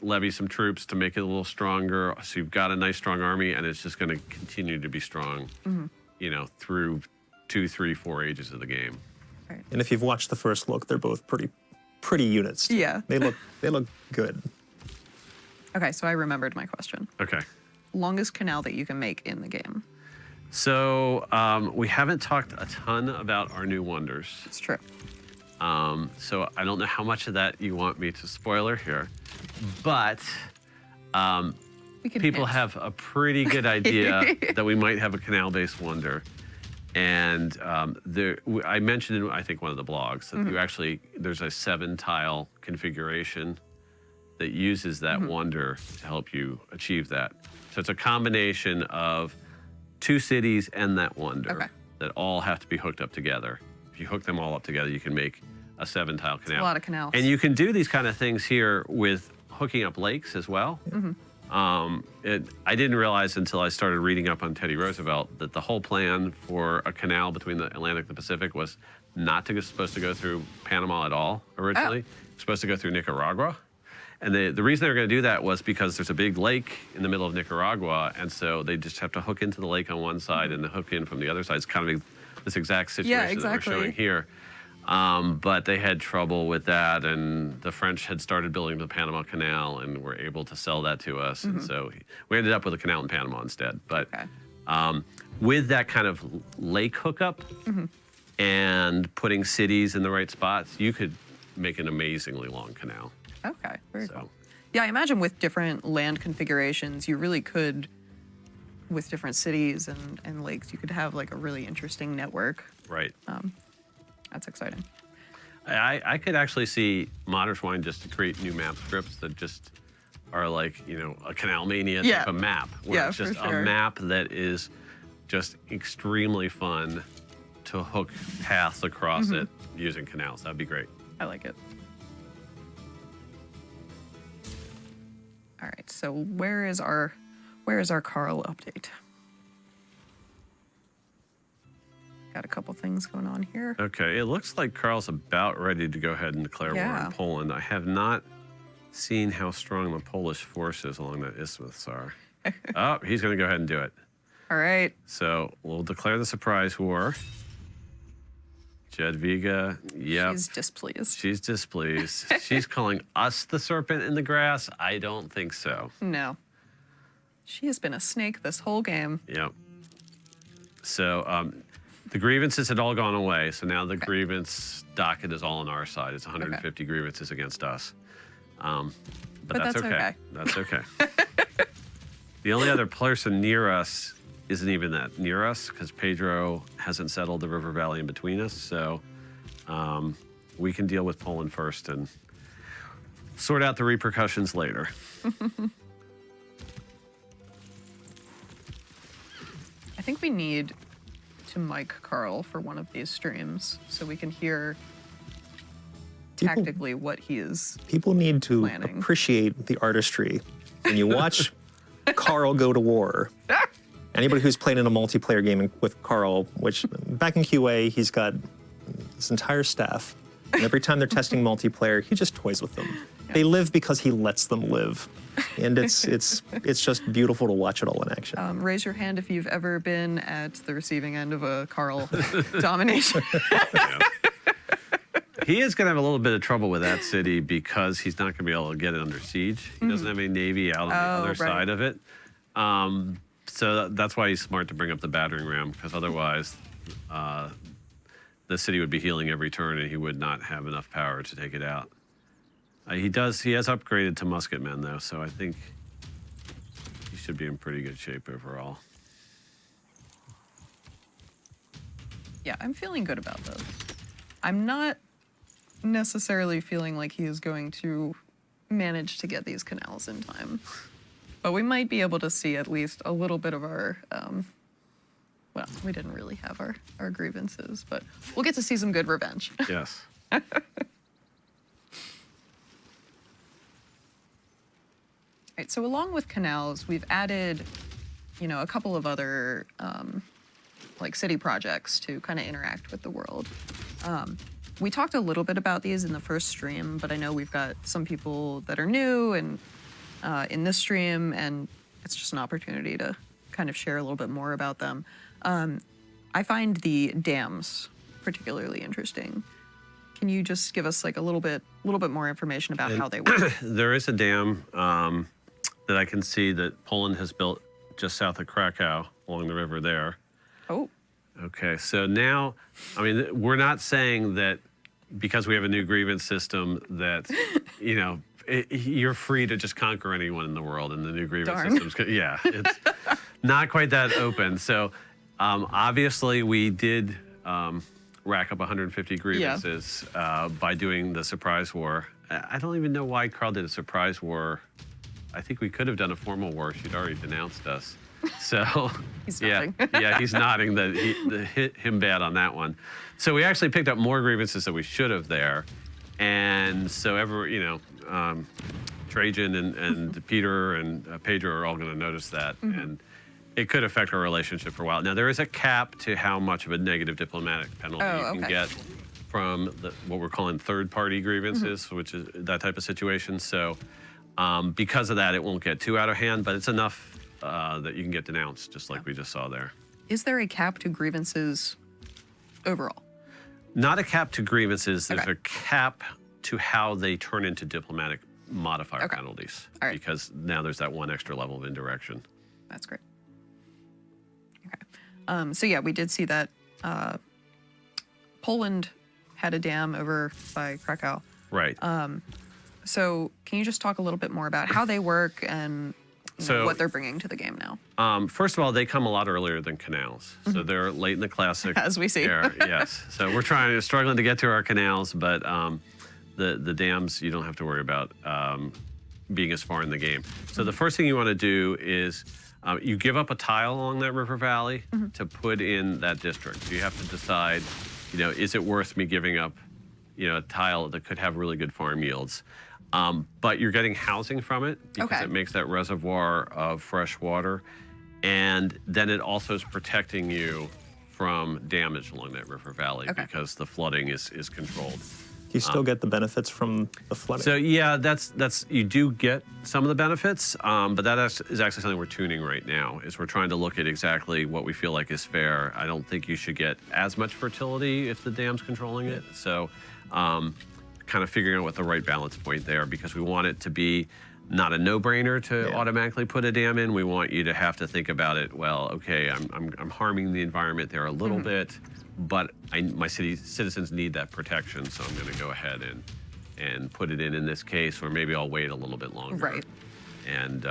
levy some troops to make it a little stronger. So you've got a nice, strong army, and it's just going to continue to be strong, through 2, 3, 4 ages of the game. Right. And if you've watched the first look, they're both pretty units. Yeah. They look good. Okay, so I remembered my question. Okay. Longest canal that you can make in the game. So we haven't talked a ton about our new wonders. It's true. So I don't know how much of that you want me to spoiler here, but people have a pretty good idea that we might have a canal-based wonder. And I mentioned in, I think, one of the blogs that you actually, there's a 7-tile configuration that uses that wonder to help you achieve that. So it's a combination of 2 cities and that wonder that all have to be hooked up together. If you hook them all up together, you can make a 7-tile canal. A lot of canals. And you can do these kind of things here with hooking up lakes as well. I didn't realize until I started reading up on Teddy Roosevelt that the whole plan for a canal between the Atlantic and the Pacific was not supposed to go through Panama at all originally. It was supposed to go through Nicaragua. And the reason they were going to do that was because there's a big lake in the middle of Nicaragua, and so they just have to hook into the lake on one side and hook in from the other side. It's kind of this exact situation that we're showing here. But they had trouble with that, and the French had started building the Panama Canal and were able to sell that to us. And so we ended up with a canal in Panama instead. But with that kind of lake hookup and putting cities in the right spots, you could make an amazingly long canal. Okay, very cool. Yeah, I imagine with different land configurations, you really could, with different cities and lakes, you could have like a really interesting network. Right. That's exciting. I could actually see Modder's Wine just to create new map scripts that just are like, you know, a Canal Mania type of map. Where it's just a map that is just extremely fun to hook paths across it using canals. That'd be great. I like it. All right, so where is our Carl update? Got a couple things going on here. Okay, it looks like Carl's about ready to go ahead and declare war on Poland. I have not seen how strong the Polish forces along the isthmus are. Oh, he's going to go ahead and do it. All right. So we'll declare the surprise war. Jadwiga, yep. She's displeased. She's displeased. She's calling us the serpent in the grass? I don't think so. No. She has been a snake this whole game. Yep. So the grievances had all gone away, so now the grievance docket is all on our side. It's 150 grievances against us. But that's okay. That's okay. The only other person near us isn't even that near us because Pedro hasn't settled the river valley in between us. So we can deal with Poland first and sort out the repercussions later. I think we need to mic Carl for one of these streams so we can hear tactically what he is People need to planning. Appreciate the artistry. When you watch Carl go to war, anybody who's played in a multiplayer game with Carl, which back in QA, he's got this entire staff. And every time they're testing multiplayer, he just toys with them. Yeah. They live because he lets them live. And it's just beautiful to watch it all in action. Raise your hand if you've ever been at the receiving end of a Carl domination. He is going to have a little bit of trouble with that city because he's not going to be able to get it under siege. He doesn't have any navy out on the other side of it. So that's why he's smart to bring up the battering ram, because otherwise the city would be healing every turn and he would not have enough power to take it out. He has upgraded to musketmen though, so I think he should be in pretty good shape overall. Yeah, I'm feeling good about this. I'm not necessarily feeling like he is going to manage to get these canals in time. But we might be able to see at least a little bit of our, well, we didn't really have our grievances, but we'll get to see some good revenge. Yes. Right, so along with canals, we've added, a couple of other like city projects to kind of interact with the world. We talked a little bit about these in the first stream, but I know we've got some people that are new and in this stream, and it's just an opportunity to kind of share a little bit more about them. I find the dams particularly interesting. Can you just give us like a little bit more information about how they work? There is a dam that I can see that Poland has built just south of Krakow along the river there. Oh. Okay, so now, I mean, we're not saying that because we have a new grievance system that, you're free to just conquer anyone in the world in the new grievance systems. Yeah, it's not quite that open. So Obviously, we did rack up 150 grievances by doing the surprise war. I don't even know why Carl did a surprise war. I think we could have done a formal war. She'd already denounced us. So He's yeah, nodding. yeah, he's nodding that hit him bad on that one. So we actually picked up more grievances that we should have there, and so Trajan and Peter and Pedro are all going to notice that, and it could affect our relationship for a while. Now there is a cap to how much of a negative diplomatic penalty you can get from what we're calling third-party grievances, which is that type of situation. So because of that, it won't get too out of hand, but it's enough that you can get denounced, just like we just saw there. Is there a cap to grievances overall? Not a cap to grievances. There's Okay. a cap to how they turn into diplomatic modifier penalties. All right. Because now there's that one extra level of indirection. That's great. Okay. So yeah, we did see that Poland had a dam over by Krakow. Right. So can you just talk a little bit more about how they work and what they're bringing to the game now? First of all, they come a lot earlier than canals. So they're late in the classic As we see. era. Yes. So we're struggling to get to our canals, but the dams you don't have to worry about being as far in the game. So the first thing you want to do is you give up a tile along that river valley to put in that district. So you have to decide, is it worth me giving up, a tile that could have really good farm yields? But you're getting housing from it because it makes that reservoir of fresh water. And then it also is protecting you from damage along that river valley because the flooding is controlled. You still get the benefits from the flooding. So yeah, that's you do get some of the benefits, but that is actually something we're tuning right now. Is we're trying to look at exactly what we feel like is fair. I don't think you should get as much fertility if the dam's controlling it. So kind of figuring out what the right balance point there, because we want it to be not a no-brainer to automatically put a dam in. We want you to have to think about it. Well, okay, I'm harming the environment there a little bit, but my citizens need that protection, so I'm going to go ahead and put it in this case, or maybe I'll wait a little bit longer. Right. And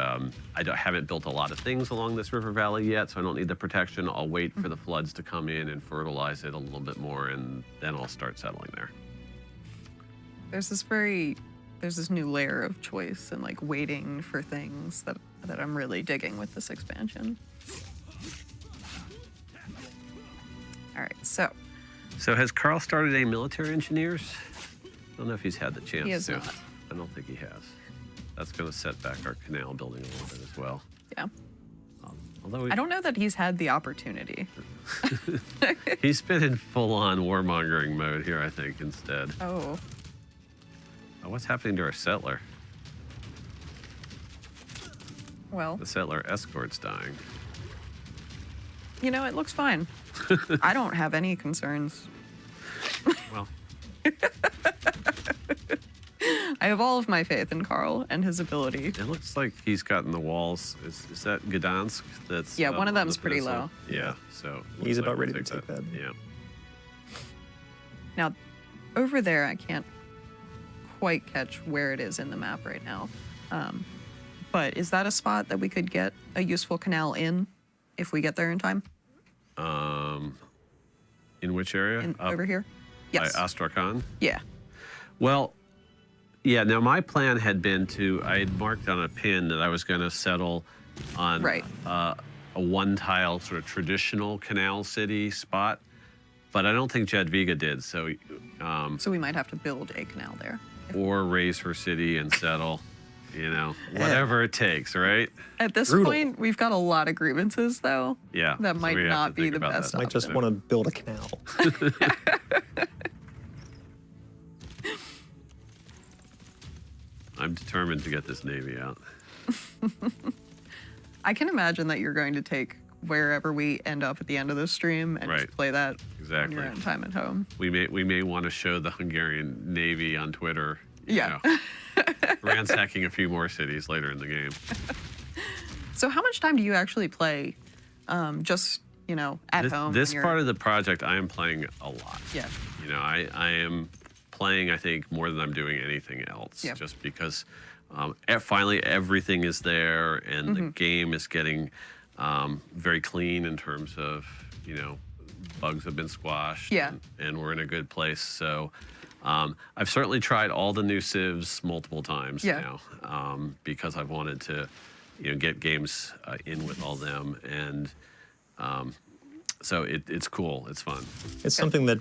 haven't built a lot of things along this river valley yet, so I don't need the protection. I'll wait for the floods to come in and fertilize it a little bit more, and then I'll start settling there. There's this new layer of choice and like waiting for things that I'm really digging with this expansion. All right, so has Carl started any military engineers? I don't know if he's had the chance he has to. not. I don't think he has. That's going to set back our canal building a little bit as well. Yeah. Although I don't know that he's had the opportunity. he's been in full-on warmongering mode here, I think, instead. Oh. What's happening to our settler? Well, The settler escort's dying. it looks fine. I don't have any concerns. Well, I have all of my faith in Carl and his ability. it looks like he's gotten the walls. Is that Gdansk? That's One of on them's the pretty peninsula? low. Yeah, so He's looks about like ready we'll to take that. Yeah. Now, over there, I can't quite catch where it is in the map right now. But is that a spot that we could get a useful canal in if we get there in time? In which area? Over here? Yes. By Astrakhan? Yeah. Well, yeah, now my plan had been I had marked on a pin that I was going to settle on a one-tile sort of traditional canal city spot, but I don't think Jadwiga did, so... So we might have to build a canal there. Or raise her city and settle, whatever it takes, right? At this Brutal. point, we've got a lot of grievances, though. Yeah. That so might we have not to be think the about best that. Might just option. want to build a canal. I'm determined to get this Navy out. I can imagine that you're going to take wherever we end up at the end of this stream and Right. just play that Exactly. on your own time at home. We may want to show the Hungarian Navy on Twitter. Yeah. Ransacking a few more cities later in the game. So how much time do you actually play just, at home? This part of the project, I am playing a lot. Yeah. I am playing, I think, more than I'm doing anything else. Yeah. Just because finally everything is there and the game is getting very clean in terms of you know, bugs have been squashed. Yeah. And we're in a good place. So I've certainly tried all the new civs multiple times now because I've wanted to, you know, get games in with all them. And so it's cool. It's fun. It's something that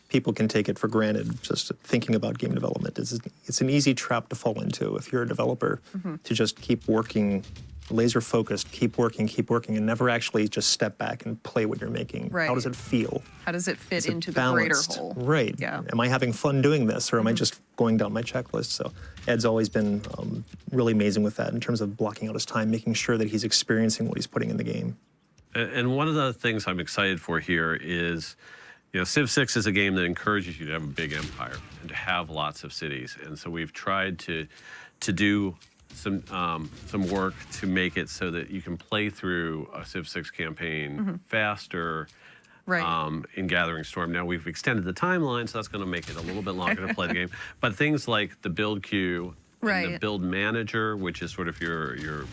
people can take it for granted, just thinking about game development. It's an easy trap to fall into if you're a developer, to just keep working, laser focused, keep working, and never actually just step back and play what you're making. Right. How does it feel? How does it fit Is it into balanced? the greater whole? Right. Yeah. Am I having fun doing this, or am I just going down my checklist? So Ed's always been really amazing with that in terms of blocking out his time, making sure that he's experiencing what he's putting in the game. And one of the things I'm excited for here is, you know, Civ 6 is a game that encourages you to have a big empire and to have lots of cities. And so we've tried to do some work to make it so that you can play through a Civ 6 campaign faster in Gathering Storm. Now we've extended the timeline, so that's going to make it a little bit longer to play the game. But things like the build queue, and the build manager, which is sort of your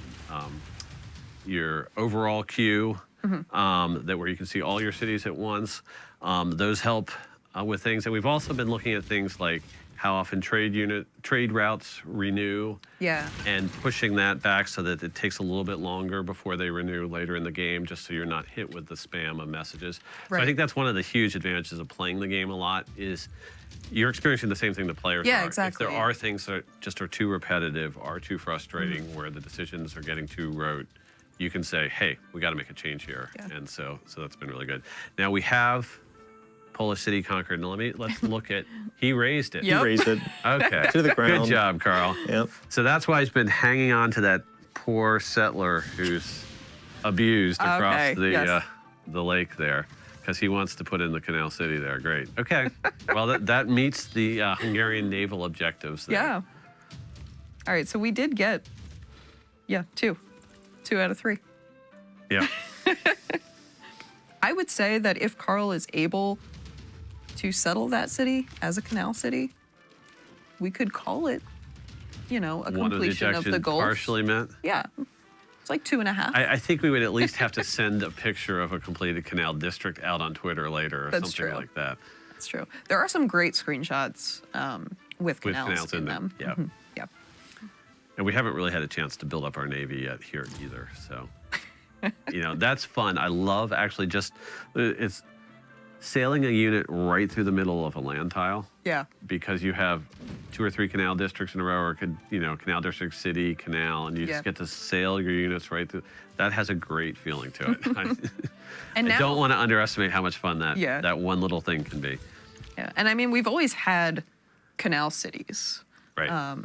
overall queue, that where you can see all your cities at once. Those help with things. And we've also been looking at things like how often trade routes renew, and pushing that back so that it takes a little bit longer before they renew later in the game, just so you're not hit with the spam of messages. So I think that's one of the huge advantages of playing the game a lot is you're experiencing the same thing the players are. Exactly. If there are things that just are too repetitive, are too frustrating, where the decisions are getting too rote, you can say, hey, we got to make a change here. And so that's been really good. Now we have Polish city conquered. Now let's look at, he raised it. He raised it. Okay. To the ground. Good job, Carl. Yep. So that's why he's been hanging on to that poor settler who's abused across the lake there, because he wants to put in the canal city there. Great. Okay. Well, that meets the Hungarian naval objectives there. Yeah. All right, so we did get, 2 out of 3. Yeah. I would say that if Carl is able to settle that city as a canal city, we could call it, you know, a completion of the goals. Partially met? Yeah. It's like 2.5. I think we would at least have to send a picture of a completed canal district out on Twitter later or something like that. That's true. There are some great screenshots with canals in them. Yeah. Yeah. And we haven't really had a chance to build up our Navy yet here either. So, you know, that's fun. I love actually it's sailing a unit right through the middle of a land tile. Yeah. Because you have 2 or 3 canal districts in a row, or canal district, city, canal, and you just get to sail your units right through. That has a great feeling to it. I don't want to underestimate how much fun that one little thing can be. Yeah. And I mean, we've always had canal cities. Right.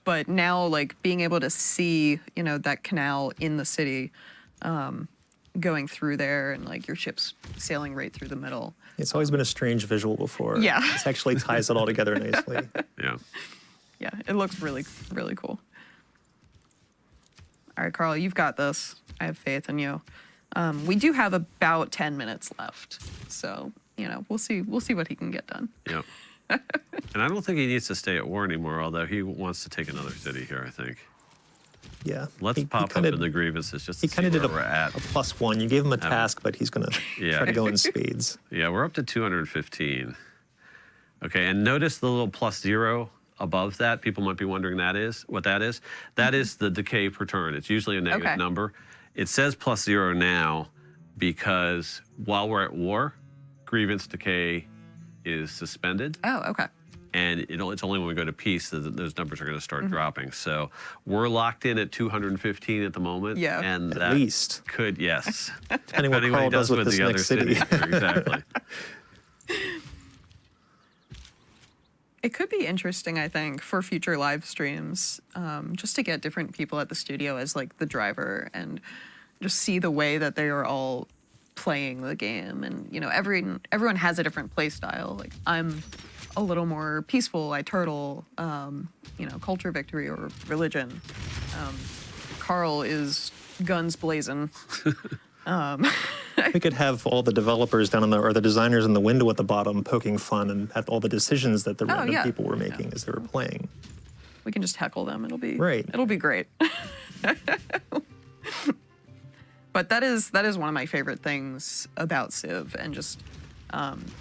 But now, like, being able to see, you know, that canal in the city, going through there, and like your ships sailing right through the middle. It's always been a strange visual before. Yeah. This actually ties it all together nicely. Yeah. Yeah, it looks really, really cool. All right, Carl, you've got this. I have faith in you. We do have about 10 minutes left, so you know we'll see what he can get done. Yeah. And I don't think he needs to stay at war anymore, although he wants to take another city here, I think. Yeah. Let's pop up in the grievances just to see where we're at. A +1. You gave him a task, but he's going to try to go in spades. Yeah, we're up to 215. Okay, and notice the little +0 above that. People might be wondering what that is. That is the decay per turn. It's usually a negative number. It says +0 now because while we're at war, grievance decay is suspended. Oh, okay. And it's only when we go to peace that those numbers are going to start dropping. So we're locked in at 215 at the moment. Yeah. And at least. Could, yes. Depending what Carl does with this the next other city. Exactly. It could be interesting, I think, for future live streams, just to get different people at the studio as like the driver and just see the way that they are all playing the game. And you know, everyone has a different play style. Like I'm a little more peaceful. I turtle, you know, culture victory or religion. Carl is guns blazing. We could have all the developers down or the designers in the window at the bottom poking fun and at all the decisions that the random people were making as they were playing. We can just heckle them. It'll be right. It'll be great. But that is one of my favorite things about Civ, and just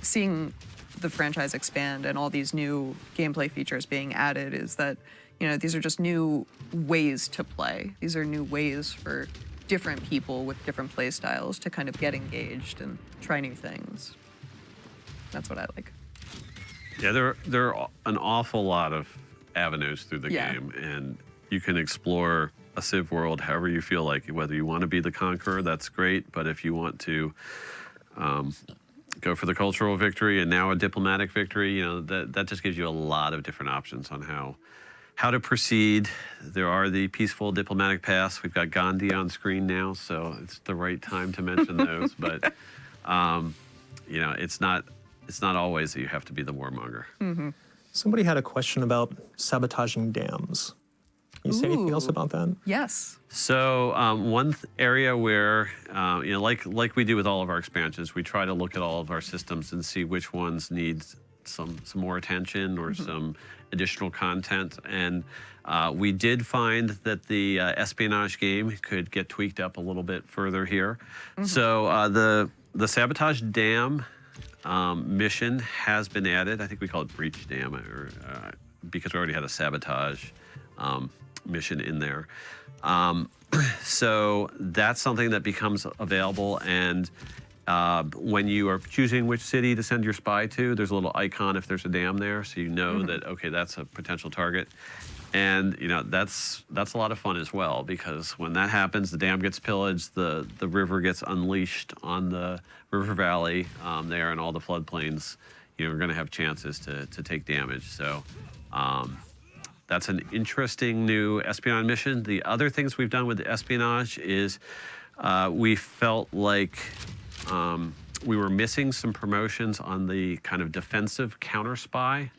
seeing the franchise expand and all these new gameplay features being added is that, you know, these are just new ways to play. These are new ways for different people with different play styles to kind of get engaged and try new things. That's what I like. Yeah, there are an awful lot of avenues through the game, and you can explore a Civ world however you feel like. Whether you want to be the conqueror, that's great, but if you want to go for the cultural victory and now a diplomatic victory, you know, that just gives you a lot of different options on how to proceed. There are the peaceful diplomatic paths. We've got Gandhi on screen now, so it's the right time to mention those. But you know, it's not always that you have to be the warmonger. Mm-hmm. Somebody had a question about sabotaging dams. Can you say anything else about that? Yes. So one area where, you know, like we do with all of our expansions, we try to look at all of our systems and see which ones need some more attention or some additional content. And we did find that the espionage game could get tweaked up a little bit further here. So the Sabotage Dam mission has been added. I think we call it Breach Dam, or because we already had a Sabotage mission in there. So that's something that becomes available, and when you are choosing which city to send your spy to, there's a little icon if there's a dam there, so you know that, okay, that's a potential target. And you know, that's a lot of fun as well, because when that happens, the dam gets pillaged, the river gets unleashed on the river valley there, and all the floodplains, you know, are going to have chances to take damage. So that's an interesting new espionage mission. The other things we've done with the espionage is we felt like we were missing some promotions on the kind of defensive counter spy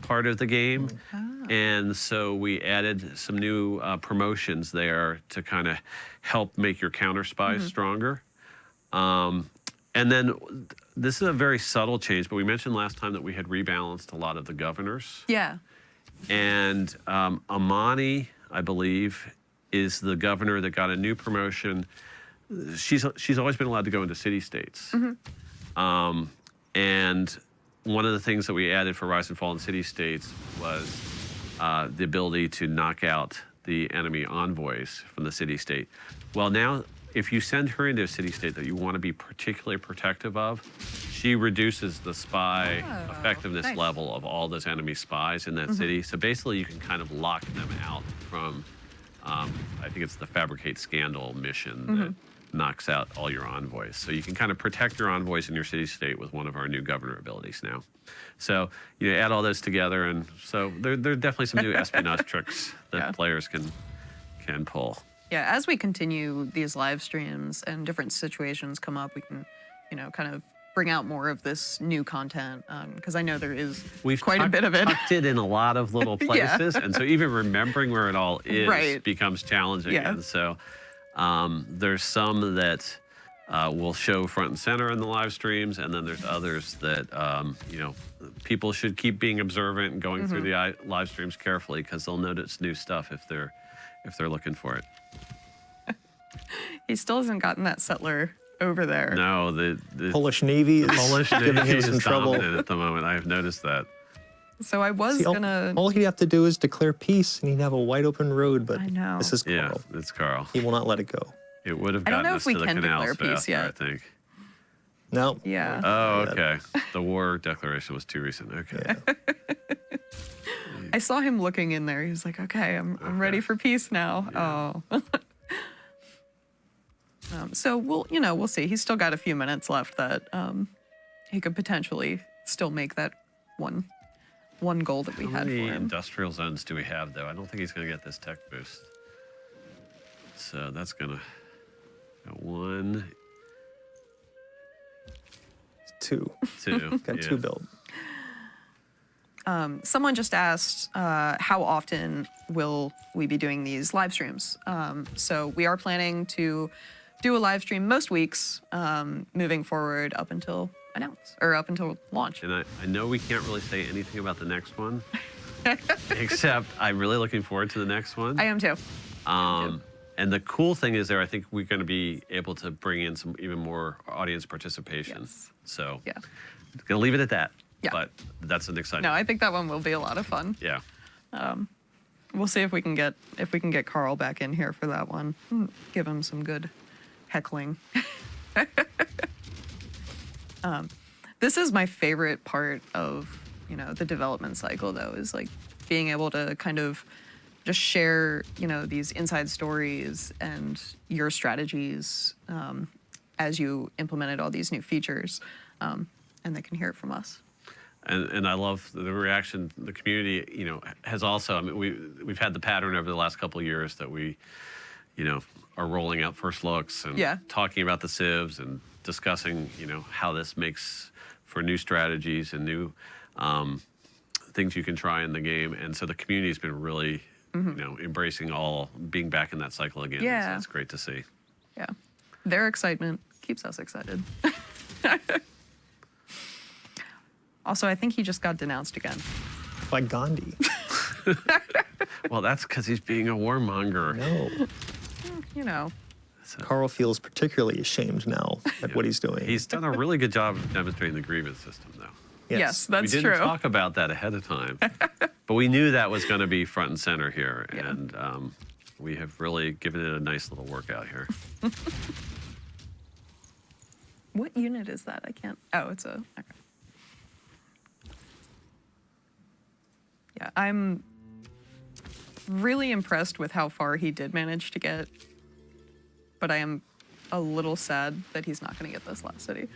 part of the game. And so we added some new promotions there to kind of help make your counter spies stronger. And then this is a very subtle change, but we mentioned last time that we had rebalanced a lot of the governors. Yeah. And Amani, I believe, is the governor that got a new promotion. She's always been allowed to go into city-states. And one of the things that we added for Rise and Fall in city-states was the ability to knock out the enemy envoys from the city-state. Well, now, if you send her into a city-state that you want to be particularly protective of, she reduces the spy effectiveness level of all those enemy spies in that city. So basically, you can kind of lock them out from, I think it's the Fabricate Scandal mission that knocks out all your envoys. So you can kind of protect your envoys in your city-state with one of our new governor abilities now. So you add all those together, and so there are definitely some new espionage tricks that players can pull. Yeah, as we continue these live streams and different situations come up, we can, you know, kind of bring out more of this new content, because I know there is quite a bit of it. We've tucked it in a lot of little places, and so even remembering where it all is becomes challenging. And so there's some that we'll show front and center in the live streams, and then there's others that, you know, people should keep being observant and going through the live streams carefully, because they'll notice new stuff if they're looking for it. He still hasn't gotten that settler over there. No, the Polish Navy is giving him some trouble at the moment. I have noticed that. So I was gonna. All he'd have to do is declare peace, and he'd have a wide open road. But I know. This is Carl. Yeah, it's Carl. He will not let it go. It would have gotten us to the canals faster, yet. I think. No. Yeah. Oh, okay. The war declaration was too recent. Okay. Yeah. I saw him looking in there. He was like, "Okay, I'm ready for peace now." Yeah. Oh. So we'll see. He's still got a few minutes left that he could potentially still make that one goal that we had for him. How many industrial zones do we have, though? I don't think he's going to get this tech boost. So that's going to got one, two. Got two built. Someone just asked, how often will we be doing these live streams? So we are planning to do a live stream most weeks, moving forward up until launch. And I know we can't really say anything about the next one, except I'm really looking forward to the next one. I am too. And the cool thing is there, I think we're going to be able to bring in some even more audience participation. Yes. So Yeah. going to leave it at that. Yeah. But that's an exciting. No, I think that one will be a lot of fun. Yeah. We'll see if we can get Carl back in here for that one. Give him some good heckling. This is my favorite part of, you know, the development cycle, though, is like being able to kind of just share, you know, these inside stories and your strategies as you implemented all these new features, and they can hear it from us. And I love the reaction. The community, you know, has also. I mean, we've had the pattern over the last couple of years that we, you know, are rolling out first looks and talking about the civs and discussing, you know, how this makes for new strategies and new things you can try in the game. And so the community's been really, you know, embracing being back in that cycle again. Yeah. So it's great to see. Yeah. Their excitement keeps us excited. Also, I think he just got denounced again. By Gandhi. Well, that's because he's being a warmonger. No. You know. Carl feels particularly ashamed now at what he's doing. He's done a really good job of demonstrating the grievance system, though. Yes, that's we true. didn't talk about that ahead of time, but we knew that was going to be front and center here, and we have really given it a nice little workout here. What unit is that? I can't. Oh, it's a. Okay. Yeah, I'm really impressed with how far he did manage to get, but I am a little sad that he's not going to get this last city.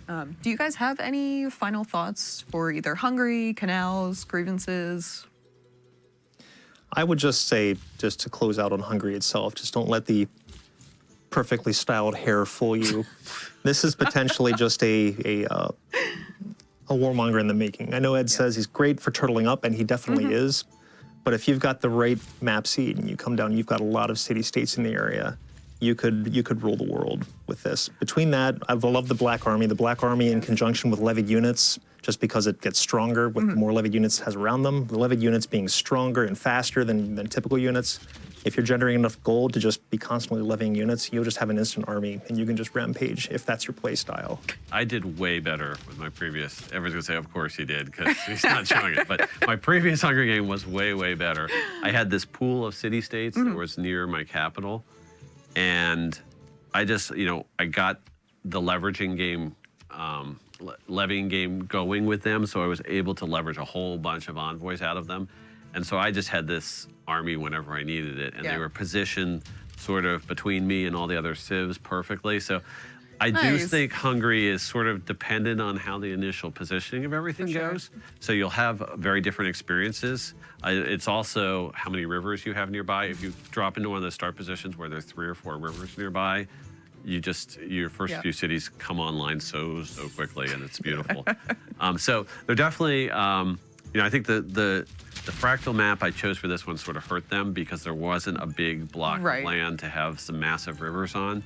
Do you guys have any final thoughts for either Hungary, Canals, Grievances? I would just say, just to close out on Hungary itself, just don't let the perfectly styled hair fool you. This is potentially just a warmonger in the making. I know Ed says he's great for turtling up, and he definitely is. But if you've got the right map seed and you come down, you've got a lot of city-states in the area, you could rule the world with this. Between that, I love the Black Army. The Black Army in conjunction with levied units, just because it gets stronger with the more levied units it has around them. The levied units being stronger and faster than typical units. If you're generating enough gold to just be constantly levying units, you'll just have an instant army, and you can just rampage if that's your play style. I did way better with my previous. Everyone's gonna say, of course he did, because he's not showing it. But my previous Hunger game was way, way better. I had this pool of city-states that was near my capital, and I just, you know, I got the leveraging game, levying game going with them, so I was able to leverage a whole bunch of envoys out of them. And so I just had this army whenever I needed it, and they were positioned sort of between me and all the other civs perfectly. So I do think Hungary is sort of dependent on how the initial positioning of everything goes. So you'll have very different experiences. It's also how many rivers you have nearby. If you drop into one of the start positions where there's 3 or 4 rivers nearby, your first few cities come online so quickly, and it's beautiful. So they're definitely, you know, I think the fractal map I chose for this one sort of hurt them because there wasn't a big block of land to have some massive rivers on.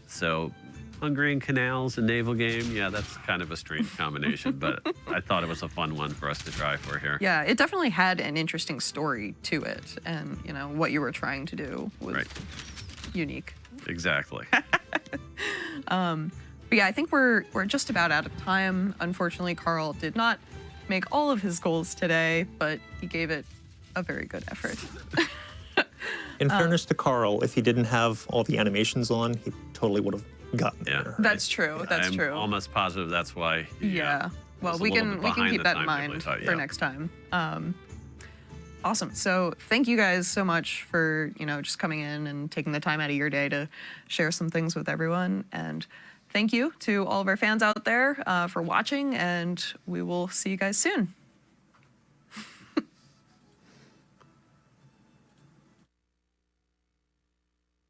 So Hungary and Canals and Naval game, yeah, that's kind of a strange combination, but I thought it was a fun one for us to try for here. Yeah, it definitely had an interesting story to it, and you know what you were trying to do was unique. Exactly. But yeah, I think we're just about out of time. Unfortunately, Carl did not make all of his goals today, but he gave it a very good effort. In fairness to Carl, if he didn't have all the animations on, he totally would have gotten there. That's true. That's I'm true. almost positive that's why. Well, we can keep that in mind for next time. Awesome. So thank you guys so much for, you know, just coming in and taking the time out of your day to share some things with everyone. And thank you to all of our fans out there for watching, and we will see you guys soon.